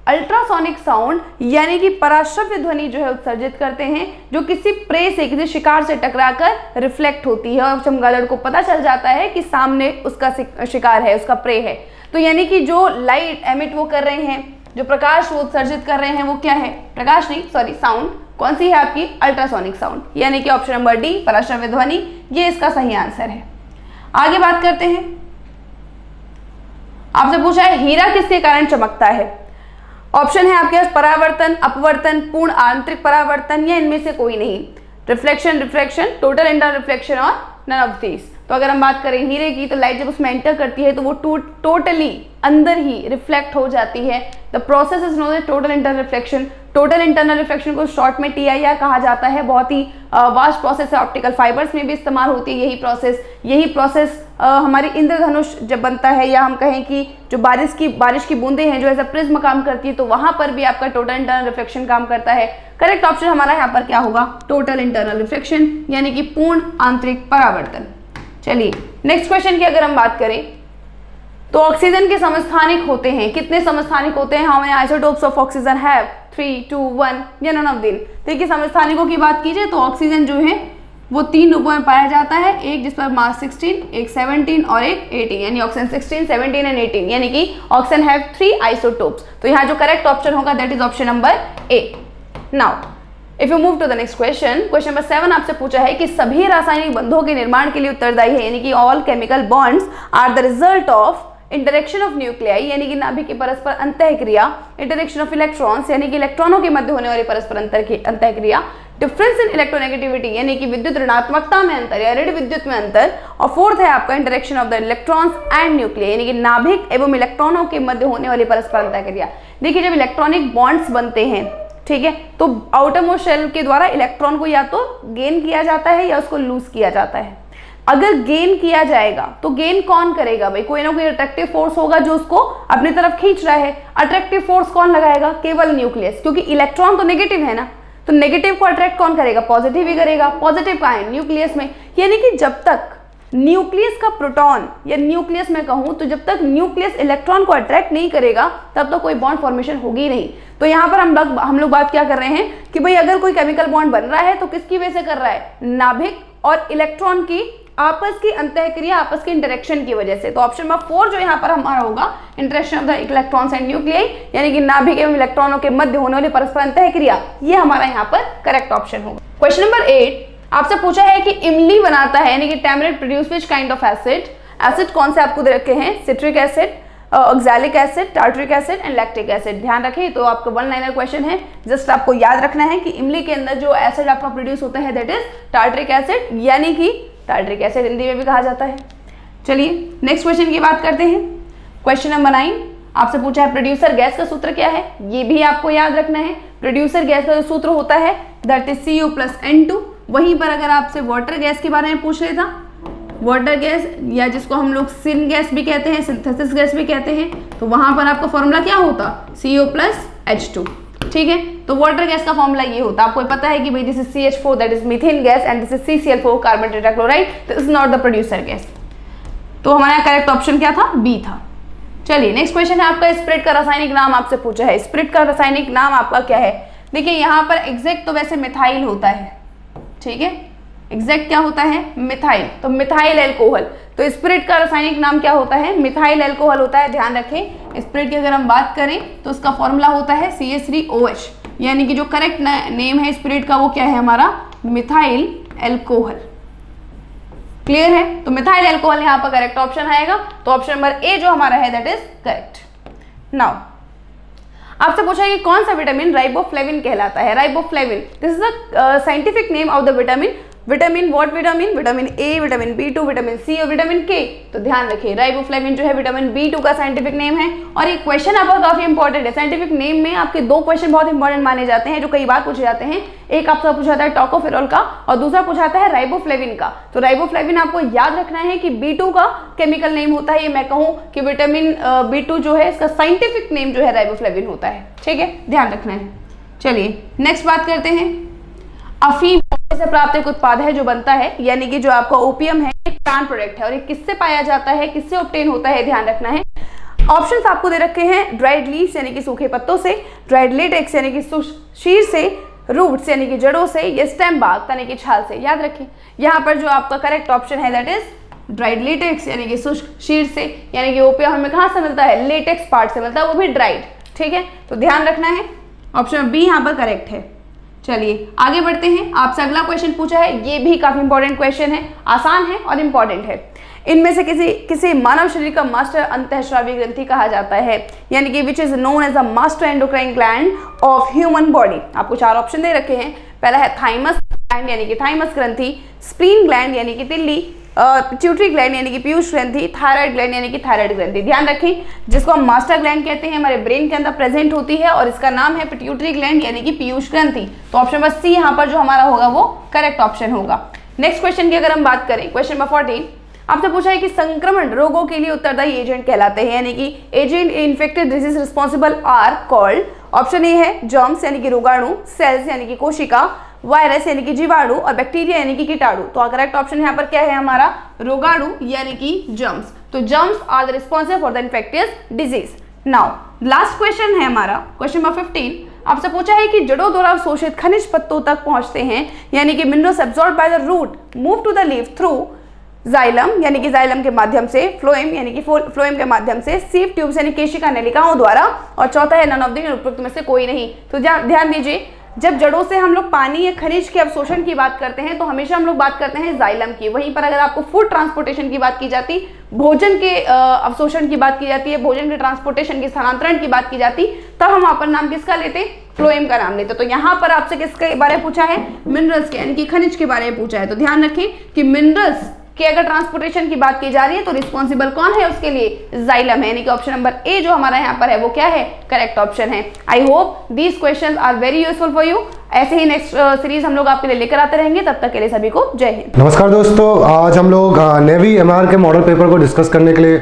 अल्ट्रासोनिक साउंड यानी कि पराश्रव्य ध्वनि जो है उत्सर्जित करते हैं, जो किसी प्रे से, किसी शिकार से टकराकर रिफ्लेक्ट होती है और चमगादड़ को पता चल जाता है कि सामने उसका शिकार है, उसका प्रे है। तो यानी कि जो लाइट एमिट वो कर रहे हैं, जो प्रकाश वो उत्सर्जित कर रहे हैं, वो क्या है, प्रकाश नहीं, सॉरी, साउंड। कौन सी है आपकी, अल्ट्रासोनिक साउंड, यानी कि ऑप्शन नंबर डी, पराश्रव्य ध्वनि, ये इसका सही आंसर है। आगे बात करते हैं, आपसे पूछा है हीरा किसके कारण चमकता है। ऑप्शन है आपके पास परावर्तन, अपवर्तन, पूर्ण आंतरिक परावर्तन या इनमें से कोई नहीं। Reflection, refraction, total internal reflection और नन ऑफ दीज। तो अगर हम बात करें हीरे की, तो लाइट जब उसमें एंटर करती है तो वो टोटली अंदर ही रिफ्लेक्ट हो जाती है। The process is known as total internal reflection. Total internal reflection को शॉर्ट में TIR कहा जाता है। बहुत ही वास्ट प्रोसेस है, ऑप्टिकल फाइबर्स में भी इस्तेमाल होती है यही प्रोसेस हमारी इंद्रधनुष जब बनता है, या हम कहें कि जो बारिश की बूंदें हैं जो एज अ प्रिज्म काम करती है, तो वहां पर भी आपका टोटल इंटरनल रिफ्लेक्शन काम करता है। करेक्ट ऑप्शन हमारा यहाँ पर क्या होगा, टोटल इंटरनल रिफ्लेक्शन, यानी कि पूर्ण आंतरिक परावर्तन। चलिए नेक्स्ट क्वेश्चन की अगर हम बात करें तो ऑक्सीजन के समस्थानिक होते हैं, कितने समस्थानिक होते हैं, how many isotopes of oxygen have, 3, 2, 1 या नन ऑफ दीज। देखिए समस्थानिकों की बात कीजिए तो ऑक्सीजन जो है वो 3 रूपों में पाया जाता है, एक जिस पर मास 16, एक 17 और एक 18, यानी ऑक्सीजन 16, 17 एंड 18, यानी कि ऑक्सीजन हैव 3 आइसोटोप्स। तो यहाँ जो करेक्ट ऑप्शन होगा that is option number A. Now if you move to the next question, question number 7 आपसे पूछा है कि सभी रासायनिक बंधों के निर्माण के लिए उत्तरदायी है, यानी कि all chemical bonds are the result of interaction of nuclei, यानी कि नाभिक की परस्पर अंतःक्रिया, इंटरेक्शन ऑफ इलेक्ट्रॉन्स, यानी कि इलेक्ट्रॉनों के मध्य होने वाली परस्पर अंतःक्रिया, डिफरेंस इन इलेक्ट्रोनेगेटिविटी, यानी कि विद्युत ऋणात्मकता में अंतर या ऋण विद्युत में अंतर, और फोर्थ है आपका interaction of the electrons and nuclei, यानी कि नाभिक एवं इलेक्ट्रॉनों के मध्य होने वाली परस्पर अंतःक्रिया। देखिए जब इलेक्ट्रॉनिक बॉन्ड्स बनते हैं, ठीक है, तो आउटर मोस्ट शेल के द्वारा इलेक्ट्रॉन को या तो गेन किया जाता है या उसको लूज किया जाता है। अगर गेन किया जाएगा तो गेन कौन करेगा भाई, कोई ना कोई अट्रैक्टिव फोर्स होगा जो उसको अपनी तरफ खींच रहा है। अट्रैक्टिव फोर्स कौन लगाएगा, केवल न्यूक्लियस, क्योंकि इलेक्ट्रॉन तो नेगेटिव है ना, तो नेगेटिव को अट्रैक्ट कौन करेगा, पॉजिटिव ही करेगा। पॉजिटिव कहाँ है, न्यूक्लियस में। यानी कि जब तक न्यूक्लियस का प्रोटॉन या न्यूक्लियस मैं कहूं तो जब तक न्यूक्लियस इलेक्ट्रॉन को अट्रैक्ट नहीं करेगा तब तक कोई बॉन्ड फॉर्मेशन होगी नहीं। तो यहाँ पर हम लोग बात क्या कर रहे हैं कि भाई अगर कोई केमिकल बॉन्ड बन रहा है तो किसकी वजह से कर रहा है, नाभिक और इलेक्ट्रॉन की आपस की अंतःक्रिया, आपस की इंटरेक्शन की वजह से। तो ऑप्शन नंबर 4 जो यहाँ पर हमारा होगा, interaction of the electrons and nuclei, यानी कि नाभिक एवं इलेक्ट्रॉनों के मध्य होने वाली परस्पर अंतःक्रिया, ये हमारा यहाँ पर करेक्ट ऑप्शन होगा। क्वेश्चन नंबर 8 आपसे पूछा है कि इमली बनाता है यानी कि tamarind produce which kind of acid. Acid कौन से आपको दे रखे हैं, citric acid, oxalic acid, tartaric acid and lactic acid. ध्यान रखें, तो आपका 1 लाइनर क्वेश्चन है, जस्ट आपको याद रखना है कि इमली के अंदर जो एसिड आपका प्रोड्यूस होता है दैट इज टार्टरिक एसिड, यानी कि टार्टरिक एसिड हिंदी में भी कहा जाता है। चलिए नेक्स्ट क्वेश्चन की बात करते हैं। क्वेश्चन नंबर 9 आपसे पूछा है प्रोड्यूसर गैस का सूत्र क्या है, ये भी आपको याद रखना है। प्रोड्यूसर गैस का जो सूत्र होता है दैट इज Cu+N2। वहीं पर अगर आपसे वाटर गैस के बारे में पूछ लेता, वाटर गैस या जिसको हम लोग सिन गैस भी कहते हैं, सिंथेसिस गैस भी कहते हैं, तो वहां पर आपका फॉर्मूला क्या होता, CO+H2। ठीक है, तो वाटर गैस का फॉर्मूला ये होता है, आपको पता है कि भाई this is CH4 that is methane gas and this is CCl4 carbon tetrachloride, this is not the producer gas. तो हमारा करेक्ट ऑप्शन क्या था, बी था। चलिए नेक्स्ट क्वेश्चन है आपका, स्पिरिट का रासायनिक नाम आपसे पूछा है। स्पिरिट का रासायनिक नाम आपका क्या है, देखिए यहाँ पर एग्जैक्ट तो वैसे मिथाइल होता है, ठीक है, एग्जैक्ट क्या होता है, मिथाइल, तो मिथाइल एल्कोहल। तो स्पिरिट का रासायनिक नाम क्या होता है, मिथाइल एल्कोहल होता है। ध्यान रखें, स्पिरिट की अगर हम बात करें तो उसका फॉर्मूला होता है CH3OH, यानी कि जो करेक्ट नेम है स्पिरिट का वो क्या है हमारा, मिथाइल एल्कोहल। क्लियर है, तो मिथाइल एल्कोहल यहाँ पर करेक्ट ऑप्शन आएगा। तो ऑप्शन नंबर ए जो हमारा है दैट इज करेक्ट। नाउ आपसे पूछा है कि कौन सा विटामिन राइबोफ्लेविन कहलाता है। Riboflavin, this is the scientific name of the vitamin. Vitamin what vitamin, vitamin A, vitamin B2, vitamin C और विटामिन के। तो ध्यान रखिए राइबोफ्लेविन जो है विटामिन B2 का साइंटिफिक नेम है। और ये क्वेश्चन आपका काफी इंपॉर्टेंट है, साइंटिफिक नेम में आपके 2 क्वेश्चन बहुत इंपॉर्टेंट माने जाते हैं जो कई बार पूछे जाते हैं। एक आपका पूछा जाता है टोकोफेरॉल का और दूसरा पूछा जाता है राइबोफ्लेविन का। तो राइबोफ्लेविन आपको याद रखना है कि B2 का केमिकल नेम होता है, ये मैं कहूँ कि विटामिन B2 जो है इसका साइंटिफिक नेम जो है राइबोफ्लेविन होता है। ठीक है, ध्यान रखना है। चलिए नेक्स्ट बात करते हैं, अफीम से प्राप्त एक उत्पाद है जो बनता है, यानी कि जो आपका ओपियम है एक प्लांट प्रोडक्ट है और ये किससे पाया जाता है, किससे ऑब्टेन होता है, ध्यान रखना है। ऑप्शंस आपको दे रखे हैं, ड्राइड लीव्स यानी कि सूखे पत्तों से, ड्राइड लेटेक्स यानी कि शीर से, रूट्स यानी कि जड़ों से, या स्टेम बाग यानी कि छाल से। याद रखें यहाँ पर जो आपका करेक्ट ऑप्शन है दैट इज ड्राइड लेटेक्स यानी कि शुष्क शीर से, यानी कि ओपियम हमें कहाँ से मिलता है, लेटेक्स पार्ट से मिलता है, वो भी ड्राइड। ठीक है, तो ध्यान रखना है, ऑप्शन बी यहाँ पर करेक्ट है। चलिए आगे बढ़ते हैं, आपसे अगला क्वेश्चन पूछा है, ये भी काफी इंपॉर्टेंट क्वेश्चन है, आसान है और इंपॉर्टेंट है। इनमें से किसी मानव शरीर का मास्टर अंतःस्रावी ग्रंथि कहा जाता है, यानी कि which is known as a master endocrine gland of human body. आपको 4 ऑप्शन दे रखे हैं, पहला है थाइमस ग्लैंड यानी कि थाइमस ग्रंथि, स्प्लीन ग्लैंड यानी कि तिल्ली, पिट्यूटरी ग्लैंड यानी कि पीयूष ग्रंथि, थायराइड ग्लैंड यानी कि थायराइड ग्रंथि। ध्यान रखें, जिसको हम मास्टर ग्लैंड कहते हैं हमारे ब्रेन के अंदर प्रेजेंट होती है और इसका नाम है पिट्यूटरी ग्लैंड यानी कि पीयूष ग्रंथि। तो ऑप्शन नंबर सी यहाँ पर जो हमारा होगा वो करेक्ट ऑप्शन होगा। नेक्स्ट क्वेश्चन की अगर हम बात करें, क्वेश्चन नंबर 14 आपसे पूछा है कि संक्रमण रोगों के लिए उत्तरदायी एजेंट कहलाते हैं, यानी कि agent infected disease responsible are called. Option A है जर्म्स यानी कि रोगाणु, सेल्स यानी कि कोशिका, वायरस यानी कि जीवाणु और बैक्टीरिया यानी कि कीटाणु। तो करेक्ट ऑप्शन यहाँ पर क्या है हमारा, रोगाणु यानी कि जर्म्स। तो germs are the responsible for the infectious disease. Now last question है हमारा, क्वेश्चन नंबर 15 आपसे पूछा है कि जड़ों द्वारा अवशोषित खनिज पत्तों तक पहुंचते हैं, यानी कि minerals absorbed by the root move to the leaf through xylem यानी कि जाइलम के माध्यम से, फ्लोएम यानी कि फ्लोएम के माध्यम से, सीव ट्यूब्स यानी केशिका नलिकाओं द्वारा, और चौथा है नन ऑफ द उपरोक्त में से कोई नहीं। तो ध्यान दीजिए, जब जड़ों से हम लोग पानी या खनिज के अवशोषण की बात करते हैं तो हमेशा हम लोग बात करते हैं जाइलम की। वहीं पर अगर आपको फूड ट्रांसपोर्टेशन की बात की जाती, भोजन के अवशोषण की बात की जाती है, भोजन के ट्रांसपोर्टेशन की स्थानांतरण की बात की जाती, तब हम वहां पर नाम किसका लेते, फ्लोएम का नाम लेते। तो यहाँ पर आपसे किसके बारे में पूछा है, मिनरल्स के यानी कि खनिज के बारे में पूछा है। तो ध्यान रखें कि मिनरल्स कि अगर ट्रांसपोर्टेशन की बात की जा रही है तो रिस्पॉन्सिबल कौन है उसके लिए, जाइलम है, यानी कि ऑप्शन नंबर ए जो हमारा यहाँ पर है वो क्या है, करेक्ट ऑप्शन है। I hope these questions are very useful for you. ऐसे ही नेक्स्ट सीरीज हम लोग आपके लिए लेकर आते रहेंगे, तब तक के लिए सभी को जय हिंद। नमस्कार दोस्तों, आज हम लोग नेवी एमआर के मॉडल पेपर को डिस्कस करने के लिए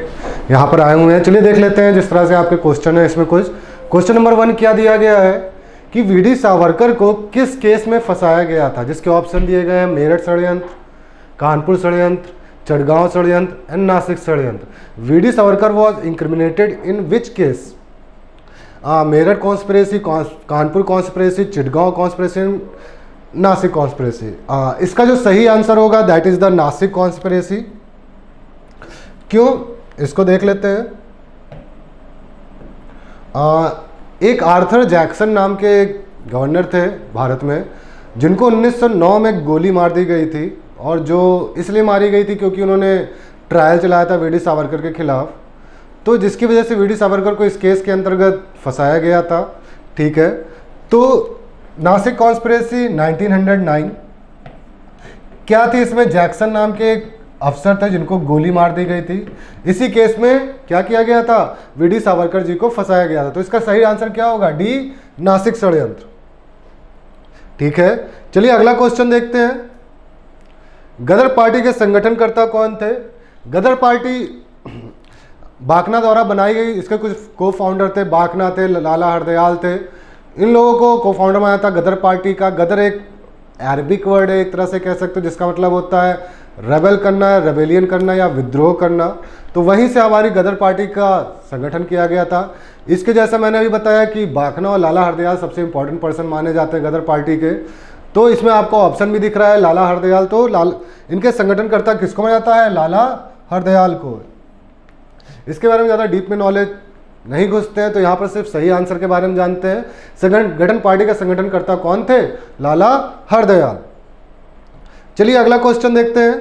यहाँ पर आए हुए हैं। चलिए देख लेते हैं जिस तरह से आपके क्वेश्चन है। इसमें कुछ क्वेश्चन नंबर 1 क्या दिया गया है कि वीडी सावरकर को किस केस में फंसाया गया था, जिसके ऑप्शन दिए गए हैं मेरठ षड्यंत्र, कानपुर षड्यंत्र, चटगांव षड्यंत्र एंड नासिक षड्यंत्र। VD Savarkar was incriminated in which case? Meerut conspiracy, Kanpur conspiracy, Chittagong conspiracy, Nashik conspiracy. इसका जो सही आंसर होगा that is the Nashik conspiracy. क्यों, इसको देख लेते हैं। एक आर्थर जैक्सन नाम के गवर्नर थे भारत में, जिनको 1909 में गोली मार दी गई थी, और जो इसलिए मारी गई थी क्योंकि उन्होंने ट्रायल चलाया था वीडी सावरकर के खिलाफ, तो जिसकी वजह से वीडी सावरकर को इस केस के अंतर्गत फंसाया गया था। ठीक है, तो नासिक कॉन्स्पिरेसी 1909 क्या थी? इसमें जैक्सन नाम के एक अफसर थे जिनको गोली मार दी गई थी। इसी केस में क्या किया गया था? वीडी सावरकर जी को फंसाया गया था। तो इसका सही आंसर क्या होगा? डी, नासिक षड्यंत्र। ठीक है, चलिए अगला क्वेश्चन देखते हैं। गदर पार्टी के संगठनकर्ता कौन थे? गदर पार्टी बाकना द्वारा बनाई गई। इसके कुछ को फाउंडर थे, बाकना थे, लाला हरदयाल थे। इन लोगों को को फाउंडर बनाया था गदर पार्टी का। गदर एक अरबिक वर्ड है, एक तरह से कह सकते हो, जिसका मतलब होता है रेबेल करना, रेबेलियन करना या विद्रोह करना। तो वहीं से हमारी गदर पार्टी का संगठन किया गया था। इसके जैसा मैंने अभी बताया कि बाकना और लाला हरदयाल सबसे इंपॉर्टेंट पर्सन माने जाते हैं गदर पार्टी के। तो इसमें आपको ऑप्शन भी दिख रहा है लाला हरदयाल। तो इनके संगठनकर्ता किसको माना जाता है? लाला हरदयाल को। इसके बारे में ज़्यादा डीप में नॉलेज नहीं घुसते हैं, तो यहाँ पर सिर्फ सही आंसर के बारे में जानते हैं। संगठन पार्टी का संगठनकर्ता कौन थे? लाला हरदयाल। चलिए अगला क्वेश्चन देखते हैं।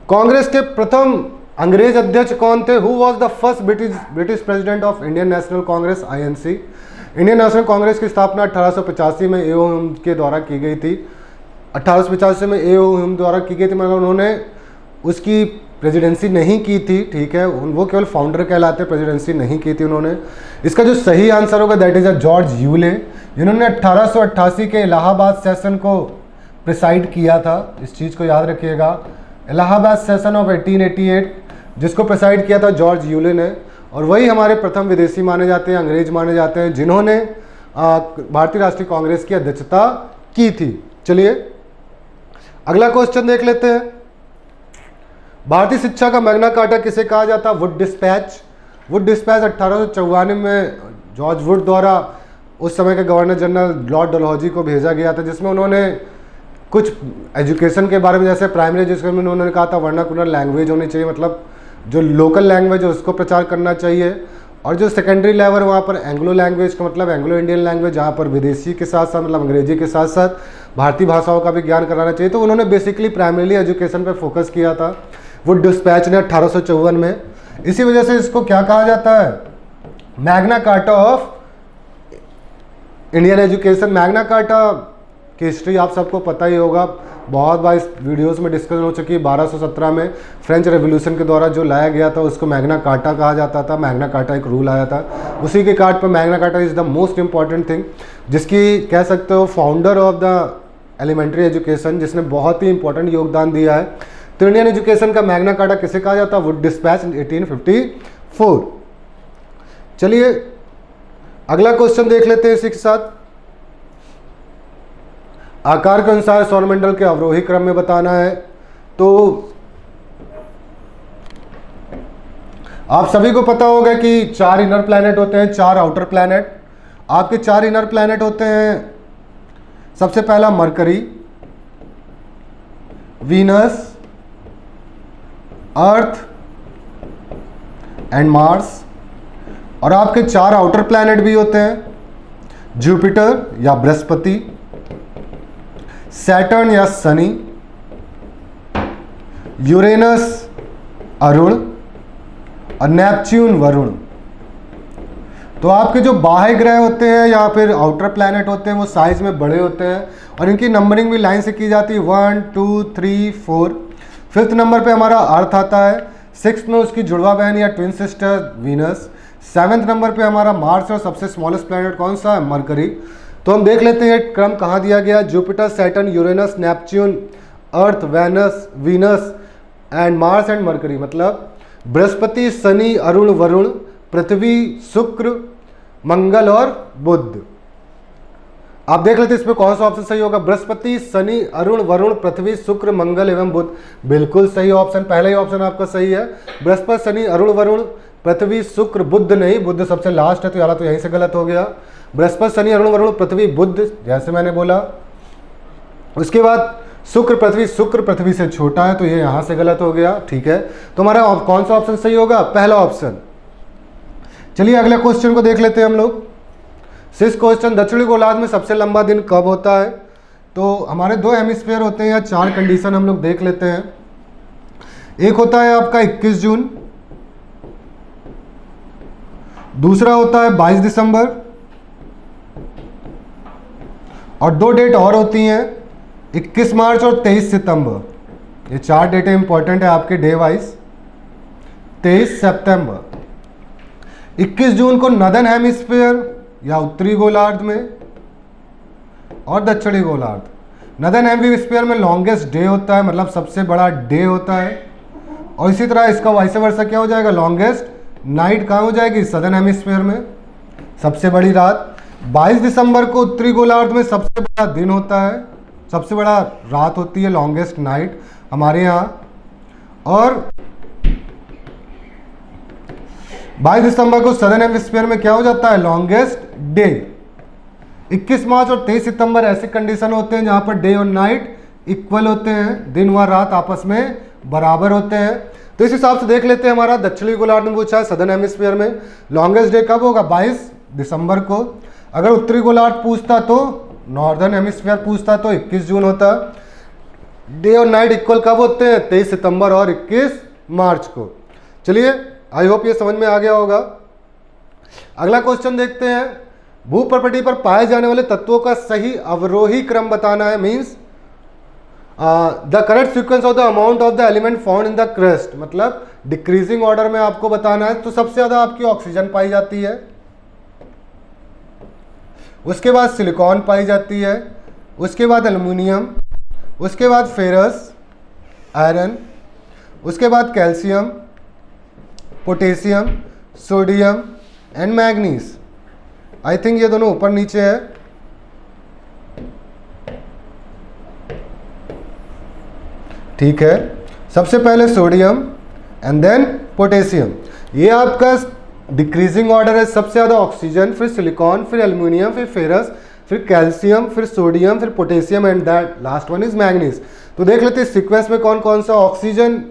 कांग्रेस के प्रथम अंग्रेज अध्यक्ष कौन थे? Who was the first British president of Indian national Congress, INC? Indian national Congress की स्थापना 1885 में A.O. ह्यूम के द्वारा की गई थी। 1885 में A.O. ह्यूम द्वारा की गई थी, मगर उन्होंने उसकी प्रेसिडेंसी नहीं की थी। ठीक है, वो केवल फाउंडर कहलाते, प्रेसिडेंसी नहीं की थी उन्होंने। इसका जो सही आंसर होगा दैट इज जॉर्ज यूले, जिन्होंने 1888 के इलाहाबाद सेशन को प्रिसाइड किया था। इस चीज़ को याद रखिएगा, इलाहाबाद सेशन ऑफ 1888 जिसको प्रिसाइड किया था जॉर्ज यूले ने। और वही हमारे प्रथम विदेशी माने जाते हैं, अंग्रेज माने जाते हैं, जिन्होंने भारतीय राष्ट्रीय कांग्रेस की अध्यक्षता की थी। चलिए अगला क्वेश्चन देख लेते हैं। भारतीय शिक्षा का मैग्ना कार्टा किसे कहा जाता? Wood dispatch. वुड डिस्पैच 1854 में जॉर्ज वुड द्वारा उस समय के गवर्नर जनरल लॉर्ड डलहौजी को भेजा गया था, जिसमें उन्होंने कुछ एजुकेशन के बारे में, जैसे प्राइमरी एजुकेशन में उन्होंने कहा था वर्नाकुलर लैंग्वेज होनी चाहिए, मतलब जो लोकल लैंग्वेज है उसको प्रचार करना चाहिए। और जो सेकेंडरी लेवल वहाँ पर एंग्लो लैंग्वेज का मतलब एंग्लो इंडियन लैंग्वेज, जहाँ पर विदेशी के साथ साथ मतलब अंग्रेजी के साथ साथ भारतीय भाषाओं का भी ज्ञान कराना चाहिए। तो उन्होंने बेसिकली प्राइमरीली एजुकेशन पर फोकस किया था वुड डिस्पैच ने 1854 में। इसी वजह से इसको क्या कहा जाता है? Magna carta of Indian education. Magna carta की हिस्ट्री आप सबको पता ही होगा, बहुत बार इस वीडियोस में डिस्कशन हो चुकी है। 1217 में फ्रेंच रेवोल्यूशन के द्वारा जो लाया गया था उसको मैग्ना कार्टा कहा जाता था। मैग्ना कार्टा एक रूल आया था, उसी के कार्ड पर Magna Carta is the most important thing, जिसकी कह सकते हो founder of the elementary education, जिसने बहुत ही इंपॉर्टेंट योगदान दिया है। तो इंडियन एजुकेशन का मैग्ना कार्टा किसे कहा जाता है? Wood dispatch 1854। चलिए अगला क्वेश्चन देख लेते हैं इसी के साथ। आकार के अनुसार सौरमंडल के अवरोही क्रम में बताना है। तो आप सभी को पता होगा कि 4 इनर प्लैनेट होते हैं, 4 आउटर प्लैनेट। आपके 4 इनर प्लैनेट होते हैं, सबसे पहला mercury, Venus, earth and Mars. और आपके 4 आउटर प्लैनेट भी होते हैं, जुपिटर या बृहस्पति, सैटर्न या शनि, यूरेनस अरुण और नेपच्यून वरुण। तो आपके जो बाह्य ग्रह होते हैं या फिर आउटर प्लैनेट होते हैं वो साइज में बड़े होते हैं और इनकी नंबरिंग भी लाइन से की जाती है 1 2 3 4। 5th नंबर पे हमारा अर्थ आता है, 6th में उसकी जुड़वा बहन या twin sister Venus, 7th number पे हमारा मार्स और सबसे स्मॉलेस्ट प्लैनेट कौन सा है? मरकरी। तो हम देख लेते हैं क्रम कहाँ दिया गया। Jupiter, Saturn, Uranus, Neptune, earth, Venus and Mars and mercury. मतलब बृहस्पति, शनि, अरुण, वरुण, पृथ्वी, शुक्र, मंगल और बुध। आप देख लेते हैं इसमें कौन सा ऑप्शन सही होगा। बृहस्पति, शनि, अरुण, वरुण, पृथ्वी, शुक्र, मंगल एवं बुध। बिल्कुल सही ऑप्शन, पहला ही ऑप्शन आपका सही है। बृहस्पति, शनि, अरुण, वरुण, पृथ्वी, शुक्र, बुध नहीं, बुध सबसे लास्ट है तो यार तो यहीं से गलत हो गया। बृहस्पति, शनि, अरुण, वरुण, पृथ्वी, बुध जैसे मैंने बोला। उसके बाद शुक्र, पृथ्वी, शुक्र पृथ्वी से छोटा है तो ये यहां से गलत हो गया। ठीक है, तो हमारा कौन सा ऑप्शन सही होगा? पहला ऑप्शन। चलिए अगले क्वेश्चन को देख लेते हैं हम लोग। 6 क्वेश्चन, दक्षिणी गोलार्ध में सबसे लंबा दिन कब होता है? तो हमारे 2 हेमिस्फीयर होते हैं या 4 कंडीशन हम लोग देख लेते हैं। एक होता है आपका 21 जून, दूसरा होता है 22 दिसंबर, और 2 डेट और होती हैं 21 मार्च और 23 सितंबर। ये 4 डेटें इंपॉर्टेंट है आपके डे वाइज। 23 सितंबर, 21 जून को नदन हेमिस्फीयर या उत्तरी गोलार्ध में और दक्षिणी गोलार्ध। नदन हेमिस्फीयर में लॉन्गेस्ट डे होता है, मतलब सबसे बड़ा डे होता है, और इसी तरह इसका वाइस वर्सा क्या हो जाएगा? लॉन्गेस्ट नाइट कहाँ हो जाएगी? सदर्न हेमिस्फीयर में, सबसे बड़ी रात। 22 दिसंबर को उत्तरी गोलार्ध में सबसे बड़ा दिन होता है, सबसे बड़ा रात होती है, लॉन्गेस्ट नाइट हमारे यहाँ। और 22 दिसंबर को सदर्न हेमिस्फीयर में क्या हो जाता है? Longest day. 21 मार्च और 23 सितंबर ऐसे कंडीशन होते हैं जहां पर डे और नाइट इक्वल होते हैं, दिन व रात आपस में बराबर होते हैं। तो इस हिसाब से देख लेते हैं, हमारा दक्षिणी गोलार्ध में पूछा है सदर्न हेमिस्फीयर में लॉन्गेस्ट डे कब होगा? 22 दिसंबर को। अगर उत्तरी गोलार्ध पूछता तो, नॉर्दर्न हेमिस्फीयर पूछता तो 21 जून होता। डे और नाइट इक्वल कब होते हैं? 23 सितंबर और 21 मार्च को। चलिए आई होप ये समझ में आ गया होगा। अगला क्वेश्चन देखते हैं। भूप्रपटी पर पाए जाने वाले तत्वों का सही अवरोही क्रम बताना है। Means the correct sequence of the amount of the element found in the crust, मतलब डिक्रीजिंग ऑर्डर में आपको बताना है। तो सबसे ज्यादा आपकी ऑक्सीजन पाई जाती है, उसके बाद सिलिकॉन पाई जाती है, उसके बाद एल्युमिनियम, उसके बाद फेरस, आयरन, उसके बाद calcium, potassium, sodium and manganese. I think ये दोनों ऊपर नीचे है। ठीक है, सबसे पहले सोडियम एंड देन पोटेशियम। ये आपका डिक्रीजिंग ऑर्डर है। सबसे ज़्यादा ऑक्सीजन, फिर सिलिकॉन, फिर एल्युमिनियम, फिर फेरस, फिर कैल्शियम, फिर सोडियम, फिर potassium and that last one is manganese. तो देख लेते हैं सीक्वेंस में कौन कौन सा ऑक्सीजन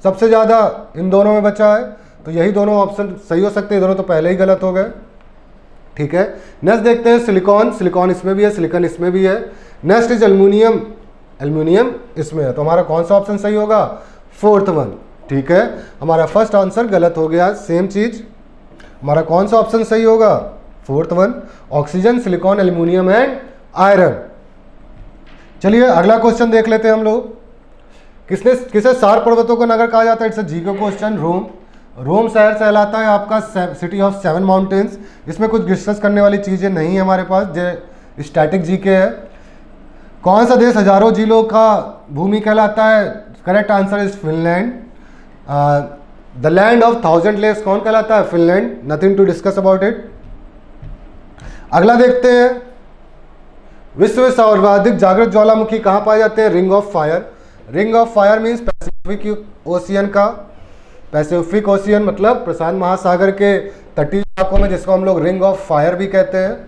सबसे ज़्यादा इन दोनों में बचा है। तो यही दोनों ऑप्शन सही हो सकते हैं, दोनों तो पहले ही गलत हो गए। ठीक है, नेक्स्ट देखते हैं सिलिकॉन। सिलिकॉन इसमें भी है, सिलिकॉन इसमें भी है। नेक्स्ट इज एल्युमिनियम, एल्युमिनियम इसमें है। तो हमारा कौन सा ऑप्शन सही होगा? 4th one. ठीक है, हमारा फर्स्ट आंसर गलत हो गया। सेम चीज, हमारा कौन सा ऑप्शन सही होगा? 4th one, oxygen, silicon, aluminium and iron. चलिए अगला क्वेश्चन देख लेते हैं हम लोग। किसे सार पर्वतों का नगर कहा जाता है? It's a GK question. Rome. Rome शहर कहलाता है आपका सिटी ऑफ 7 माउंटेन्स। इसमें कुछ डिस्कस करने वाली चीज़ें नहीं है हमारे पास, जो स्टैटिक जीके है। कौन सा देश हजारों झीलों का भूमि कहलाता है? Correct answer is Finland. The land of 1000 lakes कौन कहलाता है? Finland. Nothing to discuss about it. अगला देखते हैं, विश्व में सर्वाधिक जागृत ज्वालामुखी कहाँ पाए जाते हैं? Ring of fire. Ring of fire means Pacific ocean का, पैसिफिक ओशियन मतलब प्रशांत महासागर के तटीय इलाकों में, जिसको हम लोग रिंग ऑफ फायर भी कहते हैं।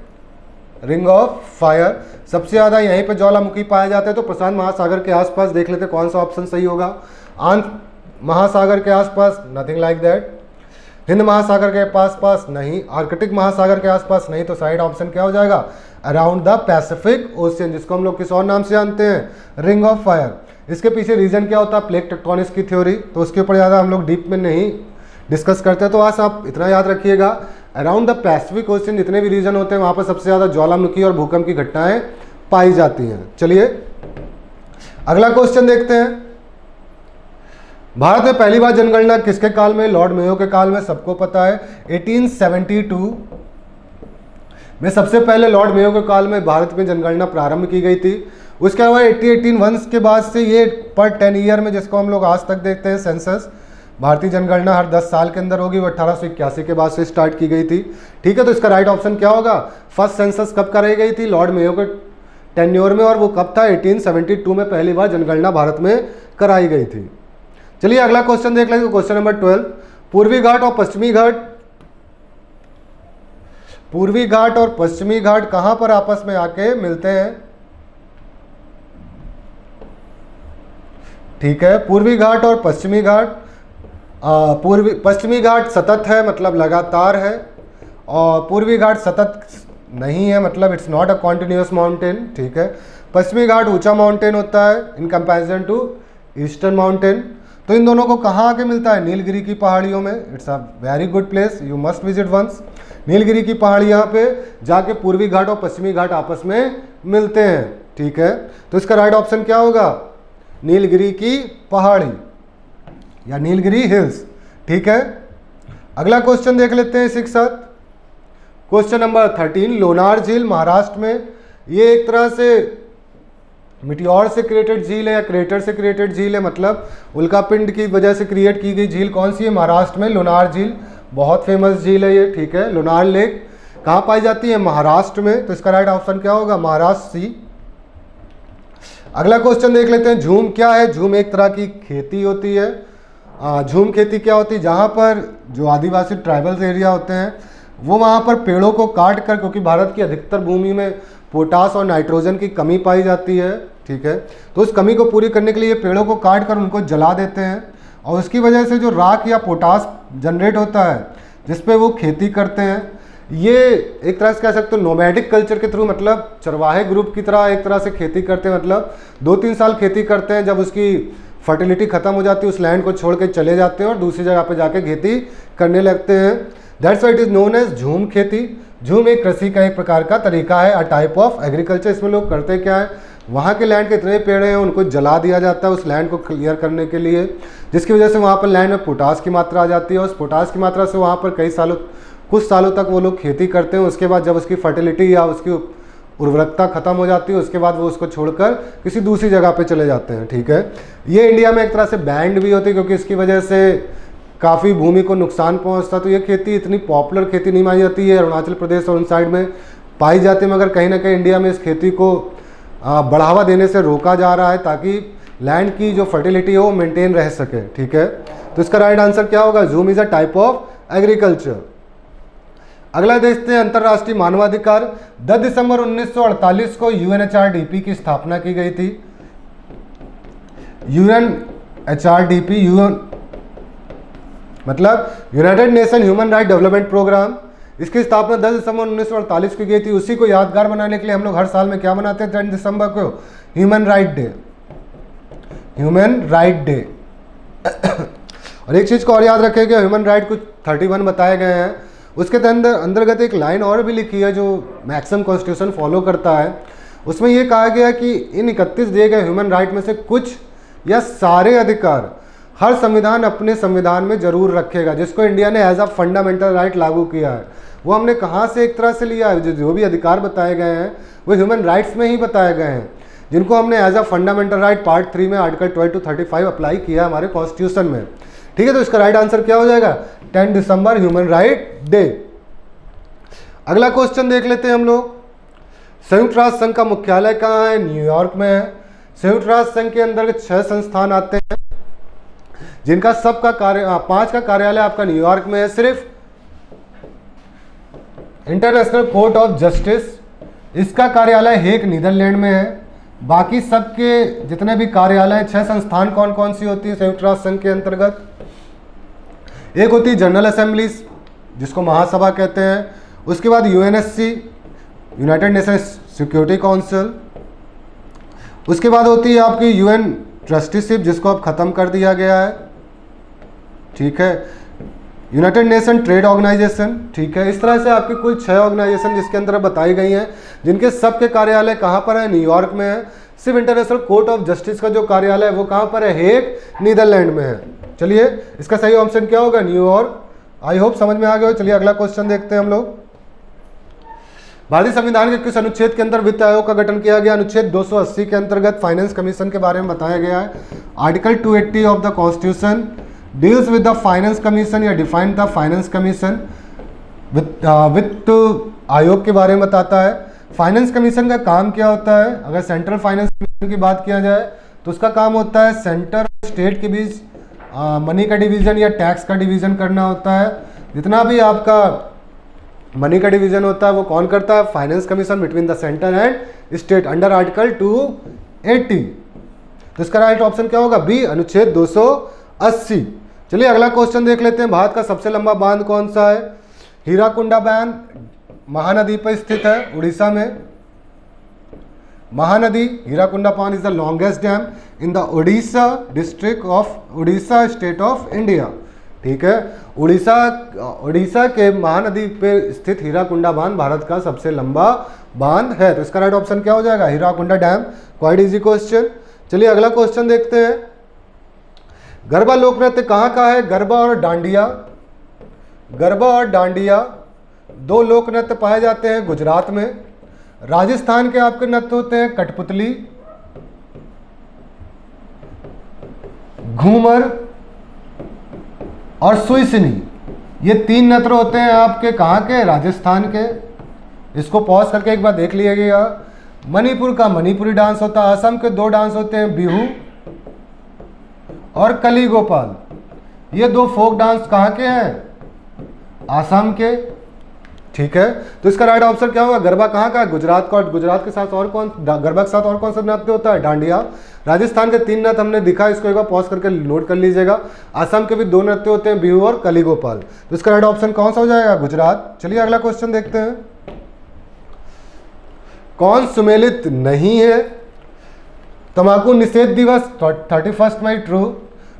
रिंग ऑफ फायर सबसे ज़्यादा यहीं पे ज्वालामुखी पाए जाते हैं। तो प्रशांत महासागर के आसपास देख लेते कौन सा ऑप्शन सही होगा। आंत महासागर के आसपास, नथिंग लाइक दैट। हिंद महासागर के पास नहीं, आर्कटिक महासागर के आसपास नहीं। तो साइड ऑप्शन क्या हो जाएगा? अराउंड द पैसिफिक ओशियन, जिसको हम लोग किस और नाम से जानते हैं? Ring of fire. इसके पीछे रीजन क्या होता है? प्लेट टेक्टोनिक्स की थ्योरी। तो उसके ऊपर ज़्यादा हम लोग डीप में नहीं डिस्कस करते हैं। तो आज आप इतना याद रखिएगा, अराउंड द पैसिफिक ओशियन जितने भी रीजन होते हैं वहाँ पर सबसे ज़्यादा ज्वालामुखी और भूकंप की घटनाएं पाई जाती हैं। चलिए अगला क्वेश्चन देखते हैं। भारत में पहली बार जनगणना किसके काल में? लॉर्ड मेयो के काल में, सबको पता है। 1872 में सबसे पहले लॉर्ड मेयो के काल में भारत में जनगणना प्रारंभ की गई थी। उसके अलावा 1881 के बाद से ये पर 10 ईयर में, जिसको हम लोग आज तक देखते हैं सेंसस, भारतीय जनगणना हर 10 साल के अंदर होगी, वो 1881 के बाद से स्टार्ट की गई थी। ठीक है, तो इसका राइट ऑप्शन क्या होगा? फर्स्ट सेंसस कब कराई गई थी? लॉर्ड मेयो के टेन्योर में, और वो कब था? 1872 में पहली बार जनगणना भारत में कराई गई थी। चलिए अगला क्वेश्चन देख लेंगे, क्वेश्चन नंबर 12। पूर्वी घाट और पश्चिमी घाट, पूर्वी घाट और पश्चिमी घाट कहां पर आपस में आके मिलते हैं? ठीक है, पूर्वी घाट और पश्चिमी घाट, पश्चिमी घाट सतत है, मतलब लगातार है, और पूर्वी घाट सतत नहीं है, मतलब it's not a continuous mountain. ठीक है, पश्चिमी घाट ऊंचा माउंटेन होता है in comparison to eastern mountain. तो इन दोनों को कहाँ आके मिलता है? नीलगिरी की पहाड़ियों में। It's a very good place, you must visit once. Nilgiri की पहाड़ियाँ पे जाके पूर्वी घाट और पश्चिमी घाट आपस में मिलते हैं। ठीक है, तो इसका राइट ऑप्शन क्या होगा? नीलगिरी की पहाड़ी या नीलगिरी हिल्स। ठीक है, अगला क्वेश्चन देख लेते हैं इसी के साथ। Question number 13। लोनार झील महाराष्ट्र में, ये एक तरह से मिटियोर से क्रिएटेड झील है या क्रेटर से क्रिएटेड झील है, मतलब उल्कापिंड की वजह से क्रिएट की गई झील कौन सी है? महाराष्ट्र में लोनार झील, बहुत फेमस झील है ये। ठीक है, लोनार लेक कहाँ पाई जाती है? महाराष्ट्र में। तो इसका राइट ऑप्शन क्या होगा? महाराष्ट्र सी। अगला क्वेश्चन देख लेते हैं। झूम क्या है? झूम एक तरह की खेती होती है। झूम खेती क्या होती है? जहाँ पर जो आदिवासी ट्राइबल्स एरिया होते हैं वो वहाँ पर पेड़ों को काट कर, क्योंकि भारत की अधिकतर भूमि में पोटास और नाइट्रोजन की कमी पाई जाती है। ठीक है, तो उस कमी को पूरी करने के लिए पेड़ों को काट कर उनको जला देते हैं, और उसकी वजह से जो राख या पोटास जनरेट होता है जिस पे वो खेती करते हैं, ये एक तरह से कह सकते हो नोमैडिक कल्चर के थ्रू, मतलब चरवाहे ग्रुप की तरह एक तरह से खेती करते हैं। मतलब 2-3 साल खेती करते हैं, जब उसकी फर्टिलिटी खत्म हो जाती है उस लैंड को छोड़ के चले जाते हैं और दूसरी जगह पे जाके खेती करने लगते हैं। That's why it is known as jhum kheti. झूम एक कृषि का एक प्रकार का तरीका है, अ टाइप ऑफ एग्रीकल्चर। इसमें लोग करते क्या है, वहाँ के लैंड के इतने पेड़ हैं उनको जला दिया जाता है उस लैंड को क्लियर करने के लिए, जिसकी वजह से वहाँ पर लैंड में पोटास की मात्रा आ जाती है। उस पोटास की मात्रा से वहाँ पर कुछ सालों तक वो लोग खेती करते हैं। उसके बाद जब उसकी फर्टिलिटी या उसकी उर्वरकता खत्म हो जाती है उसके बाद वो उसको छोड़कर किसी दूसरी जगह पे चले जाते हैं। ठीक है, ये इंडिया में एक तरह से बैंड भी होती है क्योंकि इसकी वजह से काफ़ी भूमि को नुकसान पहुंचता। तो ये खेती इतनी पॉपुलर खेती नहीं मानी जाती है, अरुणाचल प्रदेश और उन साइड में पाई जाती है, मगर कहीं ना कहीं इंडिया में इस खेती को बढ़ावा देने से रोका जा रहा है ताकि लैंड की जो फर्टिलिटी है वो मेंटेन रह सके। ठीक है, तो इसका राइट आंसर क्या होगा? झूम is a type of agriculture. अगला देखते हैं अंतर्राष्ट्रीय मानवाधिकार। 10 दिसंबर 1948 को यूएनएचआरडीपी की स्थापना की गई थी। यूएनएचआरडीपी मतलब United Nation human right development programme, इसकी स्थापना 10 दिसंबर 1948 की गई थी। उसी को यादगार बनाने के लिए हम लोग हर साल में क्या मनाते हैं 10 दिसंबर को? Human right day, human right day. और एक चीज़ को और याद रखेगा, ह्यूमन राइट कुछ 31 बताए गए हैं, उसके अंतर्गत एक लाइन और भी लिखी है जो मैक्सिमम कॉन्स्टिट्यूशन फॉलो करता है। उसमें ये कहा गया कि इन 31 दिए गए ह्यूमन राइट में से कुछ या सारे अधिकार हर संविधान अपने संविधान में जरूर रखेगा, जिसको इंडिया ने एज अ फंडामेंटल राइट लागू किया है। वो हमने कहाँ से एक तरह से लिया है? जो भी अधिकार बताए गए हैं वो ह्यूमन राइट्स में ही बताए गए हैं, जिनको हमने as a fundamental right part 3 में आर्टिकल 12 to 35 अप्लाई किया हमारे कॉन्स्टिट्यूशन में। ठीक है, तो इसका राइट आंसर क्या हो जाएगा? 10 दिसंबर ह्यूमन राइट डे। अगला क्वेश्चन देख लेते हैं हम लोग। संयुक्त राष्ट्र संघ का मुख्यालय कहाँ है? न्यूयॉर्क में है। संयुक्त राष्ट्र संघ के अंदर 6 संस्थान आते हैं जिनका सबका 5 का कार्यालय आपका न्यूयॉर्क में है। सिर्फ इंटरनेशनल कोर्ट ऑफ जस्टिस, इसका कार्यालय हेग नीदरलैंड में है। बाकी सबके जितने भी कार्यालय 6 संस्थान कौन कौन सी होती है संयुक्त राष्ट्र संघ के अंतर्गत? एक होती है जनरल असेंबलीज जिसको महासभा कहते हैं, उसके बाद UNSC United nation security council, उसके बाद होती है आपकी यूएन ट्रस्टीशिप जिसको अब ख़त्म कर दिया गया है। ठीक है, यूनाइटेड नेशन ट्रेड ऑर्गेनाइजेशन। ठीक है, इस तरह से आपकी कुल 6 ऑर्गेनाइजेशन जिसके अंदर बताई गई हैं, जिनके सबके कार्यालय कहाँ पर है? न्यूयॉर्क में है। सिर्फ इंटरनेशनल कोर्ट ऑफ जस्टिस का जो कार्यालय है वो कहाँ पर है? हेग नीदरलैंड में है। चलिए, इसका सही ऑप्शन क्या होगा? न्यूयॉर्क। आई होप समझ में आ गया हो। चलिए अगला क्वेश्चन देखते हैं हम लोग। भारतीय संविधान के किस अनुच्छेद के अंदर वित्त आयोग का गठन किया गया? अनुच्छेद 280 के अंतर्गत फाइनेंस कमीशन के बारे में बताया गया है। Article 280 of the constitution deals with the finance commission या डिफाइन द फाइनेंस कमीशन। वित्त आयोग के बारे में बताता है। फाइनेंस कमीशन का काम क्या होता है? अगर सेंट्रल फाइनेंस कमीशन की बात किया जाए तो उसका काम होता है सेंटर और स्टेट के बीच मनी का डिवीजन या टैक्स का डिवीजन करना होता है। जितना भी आपका मनी का डिवीजन होता है वो कौन करता है? Finance commission between the centre and state under article 280। तो इसका राइट ऑप्शन क्या होगा? बी, अनुच्छेद 280। चलिए अगला क्वेश्चन देख लेते हैं। भारत का सबसे लंबा बांध कौन सा है? हीराकुंडा बांध महानदी पर स्थित है उड़ीसा में। महानदी हीराकुंडा बांध is the longest dam in the Orissa district of Orissa state of India. ठीक है, उड़ीसा के महानदी पे स्थित हीराकुंडा बांध भारत का सबसे लंबा बांध है। तो इसका राइट ऑप्शन क्या हो जाएगा? हीराकुंडा डैम। Quite easy question. चलिए अगला क्वेश्चन देखते हैं। गरबा लोक नृत्य कहाँ का है? गरबा और डांडिया। गरबा और डांडिया दो लोक नृत्य पाए जाते हैं गुजरात में। राजस्थान के आपके नृत्य होते हैं कठपुतली, घूमर और सुईसनी। ये तीन नृत्य होते हैं आपके कहाँ के? राजस्थान के। इसको पॉज करके एक बार देख लीजिएगा। मणिपुर का मणिपुरी डांस होता है। असम के दो डांस होते हैं, बिहू और कली गोपाल। ये दो फोक डांस कहाँ के हैं? आसाम के। ठीक है, तो इसका राइट आंसर क्या होगा? गरबा कहाँ का? गुजरात का। गुजरात के साथ और कौन, गरबा के साथ और कौन सा नृत्य होता है? डांडिया। राजस्थान के तीन नृत्य हमने दिखा, इसको एक बार पॉज करके नोट कर लीजिएगा। आसाम के भी दो नृत्य होते हैं, बिहू और कली गोपाल। तो इसका राइट ऑप्शन कौन सा हो जाएगा? गुजरात। चलिए अगला क्वेश्चन देखते हैं। कौन सुमेलित नहीं है? तंबाकू निषेध दिवस 31 मई, ट्रू।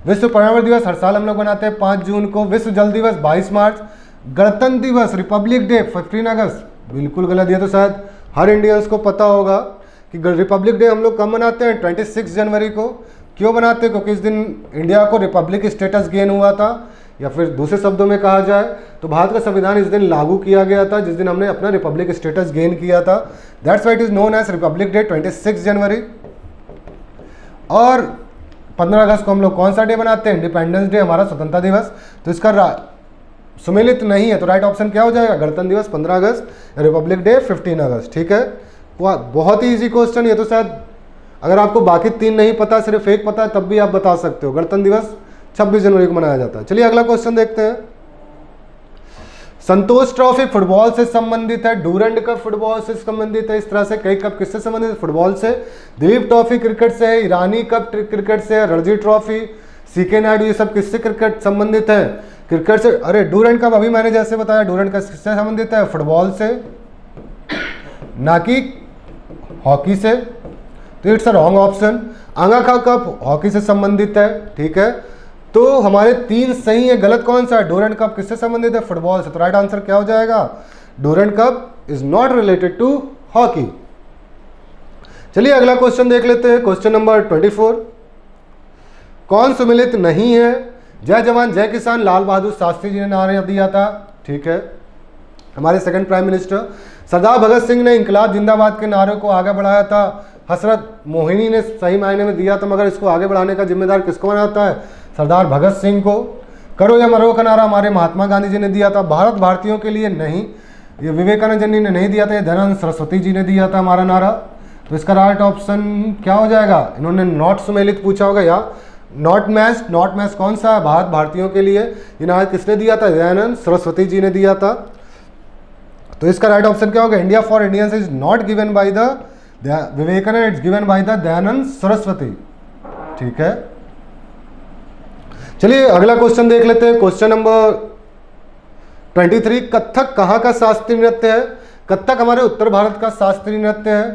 विश्व पर्यावरण दिवस हर साल हम लोग मनाते हैं 5 जून को। विश्व जल दिवस 22 मार्च। गणतंत्र दिवस रिपब्लिक डे 15 अगस्त, बिल्कुल गलत। दिया तो शायद हर इंडियंस को पता होगा कि रिपब्लिक डे हम लोग कब मनाते हैं? 26 जनवरी को। क्यों मनाते हैं? क्योंकि इस दिन इंडिया को रिपब्लिक स्टेटस गेन हुआ था, या फिर दूसरे शब्दों में कहा जाए तो भारत का संविधान इस दिन लागू किया गया था, जिस दिन हमने अपना रिपब्लिक स्टेटस गेन किया था। That's why it is known as Republic Day 26 January. और 15 अगस्त को हम लोग कौन सा डे मनाते हैं? इंडिपेंडेंस डे, हमारा स्वतंत्रता दिवस। तो इसका सुमेलित नहीं है, तो राइट ऑप्शन क्या हो जाएगा? गणतंत्र दिवस 15 अगस्त, रिपब्लिक डे 15 अगस्त। ठीक है, बहुत ही इजी क्वेश्चन। ये तो शायद अगर आपको बाकी तीन नहीं पता, सिर्फ एक पता है, तब भी आप बता सकते हो। गणतंत्र दिवस 26 जनवरी को मनाया जाता है। चलिए अगला क्वेश्चन देखते हैं। संतोष ट्रॉफी फुटबॉल से संबंधित है, डूरंड कप फुटबॉल से संबंधित है। इस तरह से कई कप किससे संबंधित है? फुटबॉल से। दिलीप ट्रॉफी क्रिकेट से है, ईरानी कप क्रिकेट से है, रणजी ट्रॉफी, सीके नायडू, ये सब किससे क्रिकेट संबंधित है? क्रिकेट से। अरे डूरंड कप अभी मैंने जैसे बताया, डूरंड कप किससे संबंधित है? फुटबॉल से, ना कि हॉकी से। तो इट्स अ रॉन्ग ऑप्शन। आंगा कप हॉकी से संबंधित है। ठीक है, तो हमारे तीन सही है, गलत कौन सा है? डूरंड कप किससे संबंधित है? फुटबॉल से। तो राइट आंसर क्या हो जाएगा? Durand Cup is not related to hockey. चलिए अगला क्वेश्चन देख लेते हैं। Question number 24। कौन सुमेलित नहीं है? जय जवान जय किसान लाल बहादुर शास्त्री जी ने नारा दिया था। ठीक है, हमारे सेकंड प्राइम मिनिस्टर। सरदार भगत सिंह ने इंकलाब जिंदाबाद के नारे को आगे बढ़ाया था। हसरत मोहिनी ने सही मायने में दिया था, मगर इसको आगे बढ़ाने का जिम्मेदार किसको बनाता है? सरदार भगत सिंह को। करो या मरो का नारा हमारे महात्मा गांधी जी ने दिया था। भारत भारतीयों के लिए नहीं, ये विवेकानंद जी ने नहीं दिया था, ये दयानंद सरस्वती जी ने दिया था हमारा नारा। तो इसका राइट ऑप्शन क्या हो जाएगा? इन्होंने नॉट सुमेलित पूछा होगा या नॉट मैच। नॉट मैच कौन सा है? भारत भारतीयों के लिए। ये नारा किसने दिया था? दयानंद सरस्वती जी ने दिया था। तो इसका राइट ऑप्शन क्या होगा? India for Indians is not given by the Vivekananda, it's given by the Dayanand Saraswati. ठीक है, चलिए अगला क्वेश्चन देख लेते हैं। Question number 23। कथक कहाँ का शास्त्रीय नृत्य है? कथक हमारे उत्तर भारत का शास्त्रीय नृत्य है।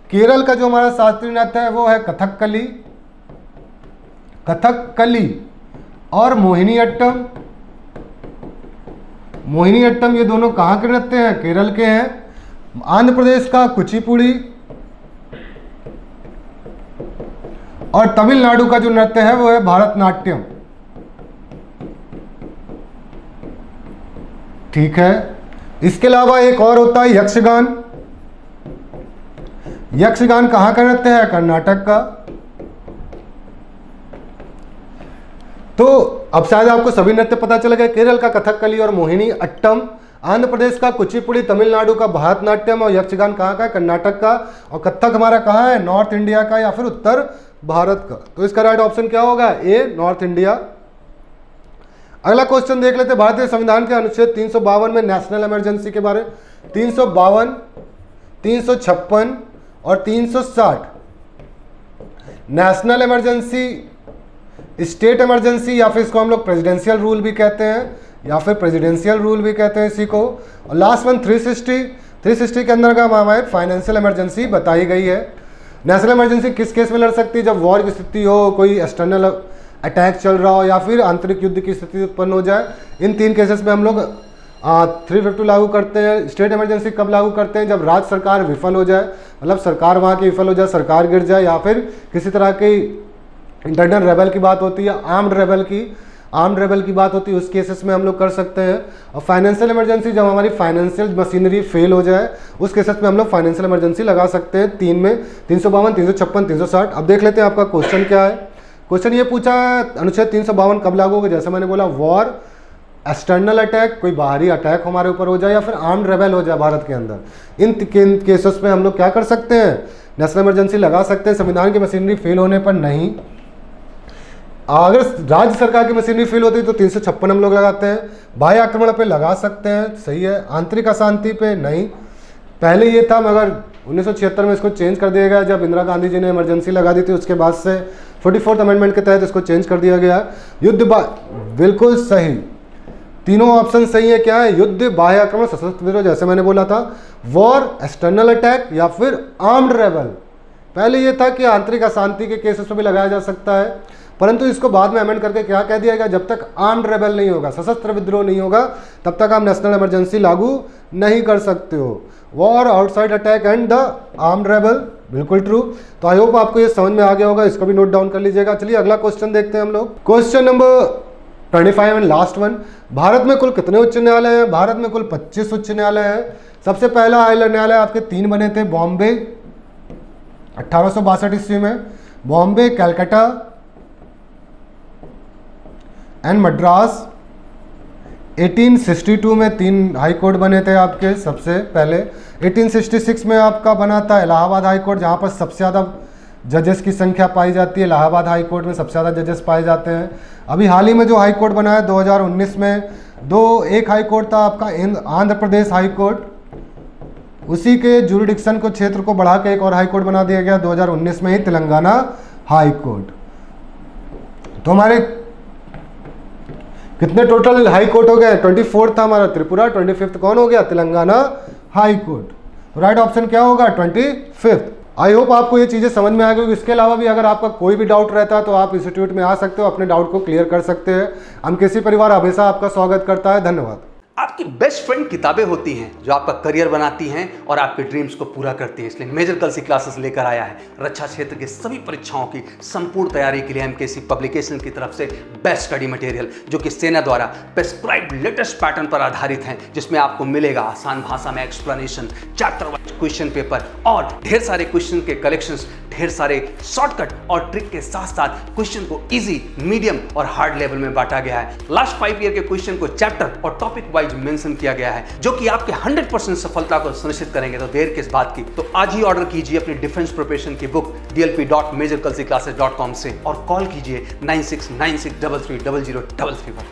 केरल का जो हमारा शास्त्रीय नृत्य है वो है कथकली, कथकली और मोहिनीअट्टम। मोहिनीअट्टम ये दोनों कहाँ के नृत्य हैं? केरल के हैं। आंध्र प्रदेश का कुचिपुड़ी और तमिलनाडु का जो नृत्य है वो है भारतनाट्यम। ठीक है, इसके अलावा एक और होता है यक्षगान। यक्षगान कहाँ का नृत्य है? कर्नाटक का। तो अब शायद आपको सभी नृत्य पता चल गए, केरल का कथकली और मोहिनी अट्टम, आंध्र प्रदेश का कुचिपुड़ी, तमिलनाडु का भरतनाट्यम और यक्षगान कहाँ का है? कर्नाटक का। और कथक हमारा कहाँ है? नॉर्थ इंडिया का या फिर उत्तर भारत का। तो इसका राइट ऑप्शन क्या होगा? ए, नॉर्थ इंडिया। अगला क्वेश्चन देख लेते हैं। भारतीय संविधान के अनुच्छेद 352 में नेशनल इमरजेंसी के बारे में 352, 356 और 360 नेशनल इमरजेंसी, स्टेट इमरजेंसी या फिर इसको हम लोग प्रेसिडेंशियल रूल भी कहते हैं या फिर प्रेसिडेंशियल रूल भी कहते हैं इसी को। और लास्ट वन 360 के अंदर का हमारे फाइनेंशियल इमरजेंसी बताई गई है। नेशनल इमरजेंसी किस केस में लड़ सकती है? जब वॉर की स्थिति हो, कोई एक्सटर्नल अटैक चल रहा हो या फिर आंतरिक युद्ध की स्थिति उत्पन्न हो जाए। इन 3 केसेस में हम लोग 350 लागू करते हैं। स्टेट इमरजेंसी कब लागू करते हैं? जब राज्य सरकार विफल हो जाए, मतलब सरकार वहाँ की विफल हो जाए, सरकार गिर जाए, या फिर किसी तरह की इंटरनल रेबल की बात होती है, आर्म्ड रेबल की बात होती है, उस केसेस में हम लोग कर सकते हैं। और फाइनेंशियल इमरजेंसी जब हमारी फाइनेंशियल मशीनरी फेल हो जाए, उस केसेस में हम लोग फाइनेंशियल इमरजेंसी लगा सकते हैं 3 में, 352, 356, 360। अब देख लेते हैं आपका क्वेश्चन क्या है। क्वेश्चन ये पूछा है अनुच्छेद 352 कब लागू होगा? जैसे मैंने बोला, वॉर, एक्सटर्नल अटैक, कोई बाहरी अटैक हमारे ऊपर हो जाए या फिर आर्म्ड रेबल हो जाए भारत के अंदर। इन केसेस में हम लोग क्या कर सकते हैं? नेशनल इमरजेंसी लगा सकते हैं। संविधान की मशीनरी फेल होने पर नहीं। अगर राज्य सरकार की मशीनरी फेल होती है तो 356 हम लोग लगाते हैं। बाह्य आक्रमण पे लगा सकते हैं, सही है। आंतरिक अशांति पे नहीं, पहले ये था मगर 1976 में इसको चेंज कर दिया गया, जब इंदिरा गांधी जी ने इमरजेंसी लगा दी थी। उसके बाद से 44th अमेंडमेंट के तहत इसको चेंज कर दिया गया। युद्ध, बिल्कुल सही, तीनों ऑप्शन सही है। क्या है? युद्ध, बाह्य आक्रमण, सशस्त्र विद्रोह, जैसे मैंने बोला था, वॉर, एक्सटर्नल अटैक या फिर आर्म्ड रेबल। पहले ये था कि आंतरिक अशांति के केसेस में भी लगाया जा सकता है, परंतु इसको बाद में अमेंड करके क्या कह दिया गया? जब तक आर्म्ड रेबल नहीं होगा, सशस्त्र विद्रोह नहीं होगा, तब तक आप नेशनल इमरजेंसी लागू नहीं कर सकते हो। War, outside attack and the armed rebel, बिल्कुल ट्रू। तो आई होप आपको ये समझ में आ गया होगा, इसको भी नोट डाउन कर लीजिएगा। चलिए अगला क्वेश्चन देखते हैं हम लोग। Question number 25 and last one. Bharat में कुल कितने उच्च न्यायालय हैं? भारत में कुल 25 उच्च न्यायालय हैं। सबसे पहला न्यायालय आपके 3 बने थे, बॉम्बे 1862 ईस्वी में, बॉम्बे, कलकत्ता एंड मद्रास 1862 में 3 हाई कोर्ट बने थे आपके सबसे पहले। 1866 में आपका बना था इलाहाबाद हाई कोर्ट, जहाँ पर सबसे ज़्यादा जजेस की संख्या पाई जाती है। इलाहाबाद हाई कोर्ट में सबसे ज़्यादा जजेस पाए जाते हैं। अभी हाल ही में जो हाई कोर्ट बना है 2019 में, एक हाई कोर्ट था आपका आंध्र प्रदेश हाई कोर्ट, उसी के जुरिडिक्शन को, क्षेत्र को बढ़ा के एक और हाई कोर्ट बना दिया गया 2019 में ही, तेलंगाना हाई कोर्ट। तो हमारे कितने टोटल हाई कोर्ट हो गए? 24 था हमारा त्रिपुरा, 25 कौन हो गया? Telangana high court. तो राइट ऑप्शन क्या होगा? 25। आई होप आपको ये चीज़ें समझ में आ गई। इसके अलावा भी अगर आपका कोई भी डाउट रहता है तो आप इंस्टीट्यूट में आ सकते हो, अपने डाउट को क्लियर कर सकते हैं। एमकेसी परिवार हमेशा आपका स्वागत करता है। धन्यवाद। आपकी बेस्ट फ्रेंड किताबें होती हैं जो आपका करियर बनाती हैं और आपके ड्रीम्स को पूरा करती हैं। इसलिए मेजर कलसी क्लासेस लेकर आया है रक्षा क्षेत्र के सभी परीक्षाओं की संपूर्ण तैयारी के लिए एमकेसी पब्लिकेशन की तरफ से बेस्ट स्टडी मटेरियल, जो कि सेना द्वारा प्रेस्क्राइब्ड लेटेस्ट पैटर्न पर आधारित हैं, जिसमें आपको मिलेगा आसान भाषा में explanation, chapter wise question paper और ढेर सारे क्वेश्चन के कलेक्शंस, ढेर सारे शॉर्टकट और ट्रिक के साथ साथ क्वेश्चन को इजी, मीडियम और हार्ड लेवल में बांटा गया है। लास्ट 5 ईयर के क्वेश्चन को चैप्टर और टॉपिक वाइज मेंशन किया गया है, जो कि आपके 100% सफलता को सुनिश्चित करेंगे। तो देर किस बात की, तो आज ही ऑर्डर कीजिए अपनी डिफेंस प्रिपरेशन की बुक dlp.majorkalsiclasses.com से और कॉल कीजिए 9696330033 पर।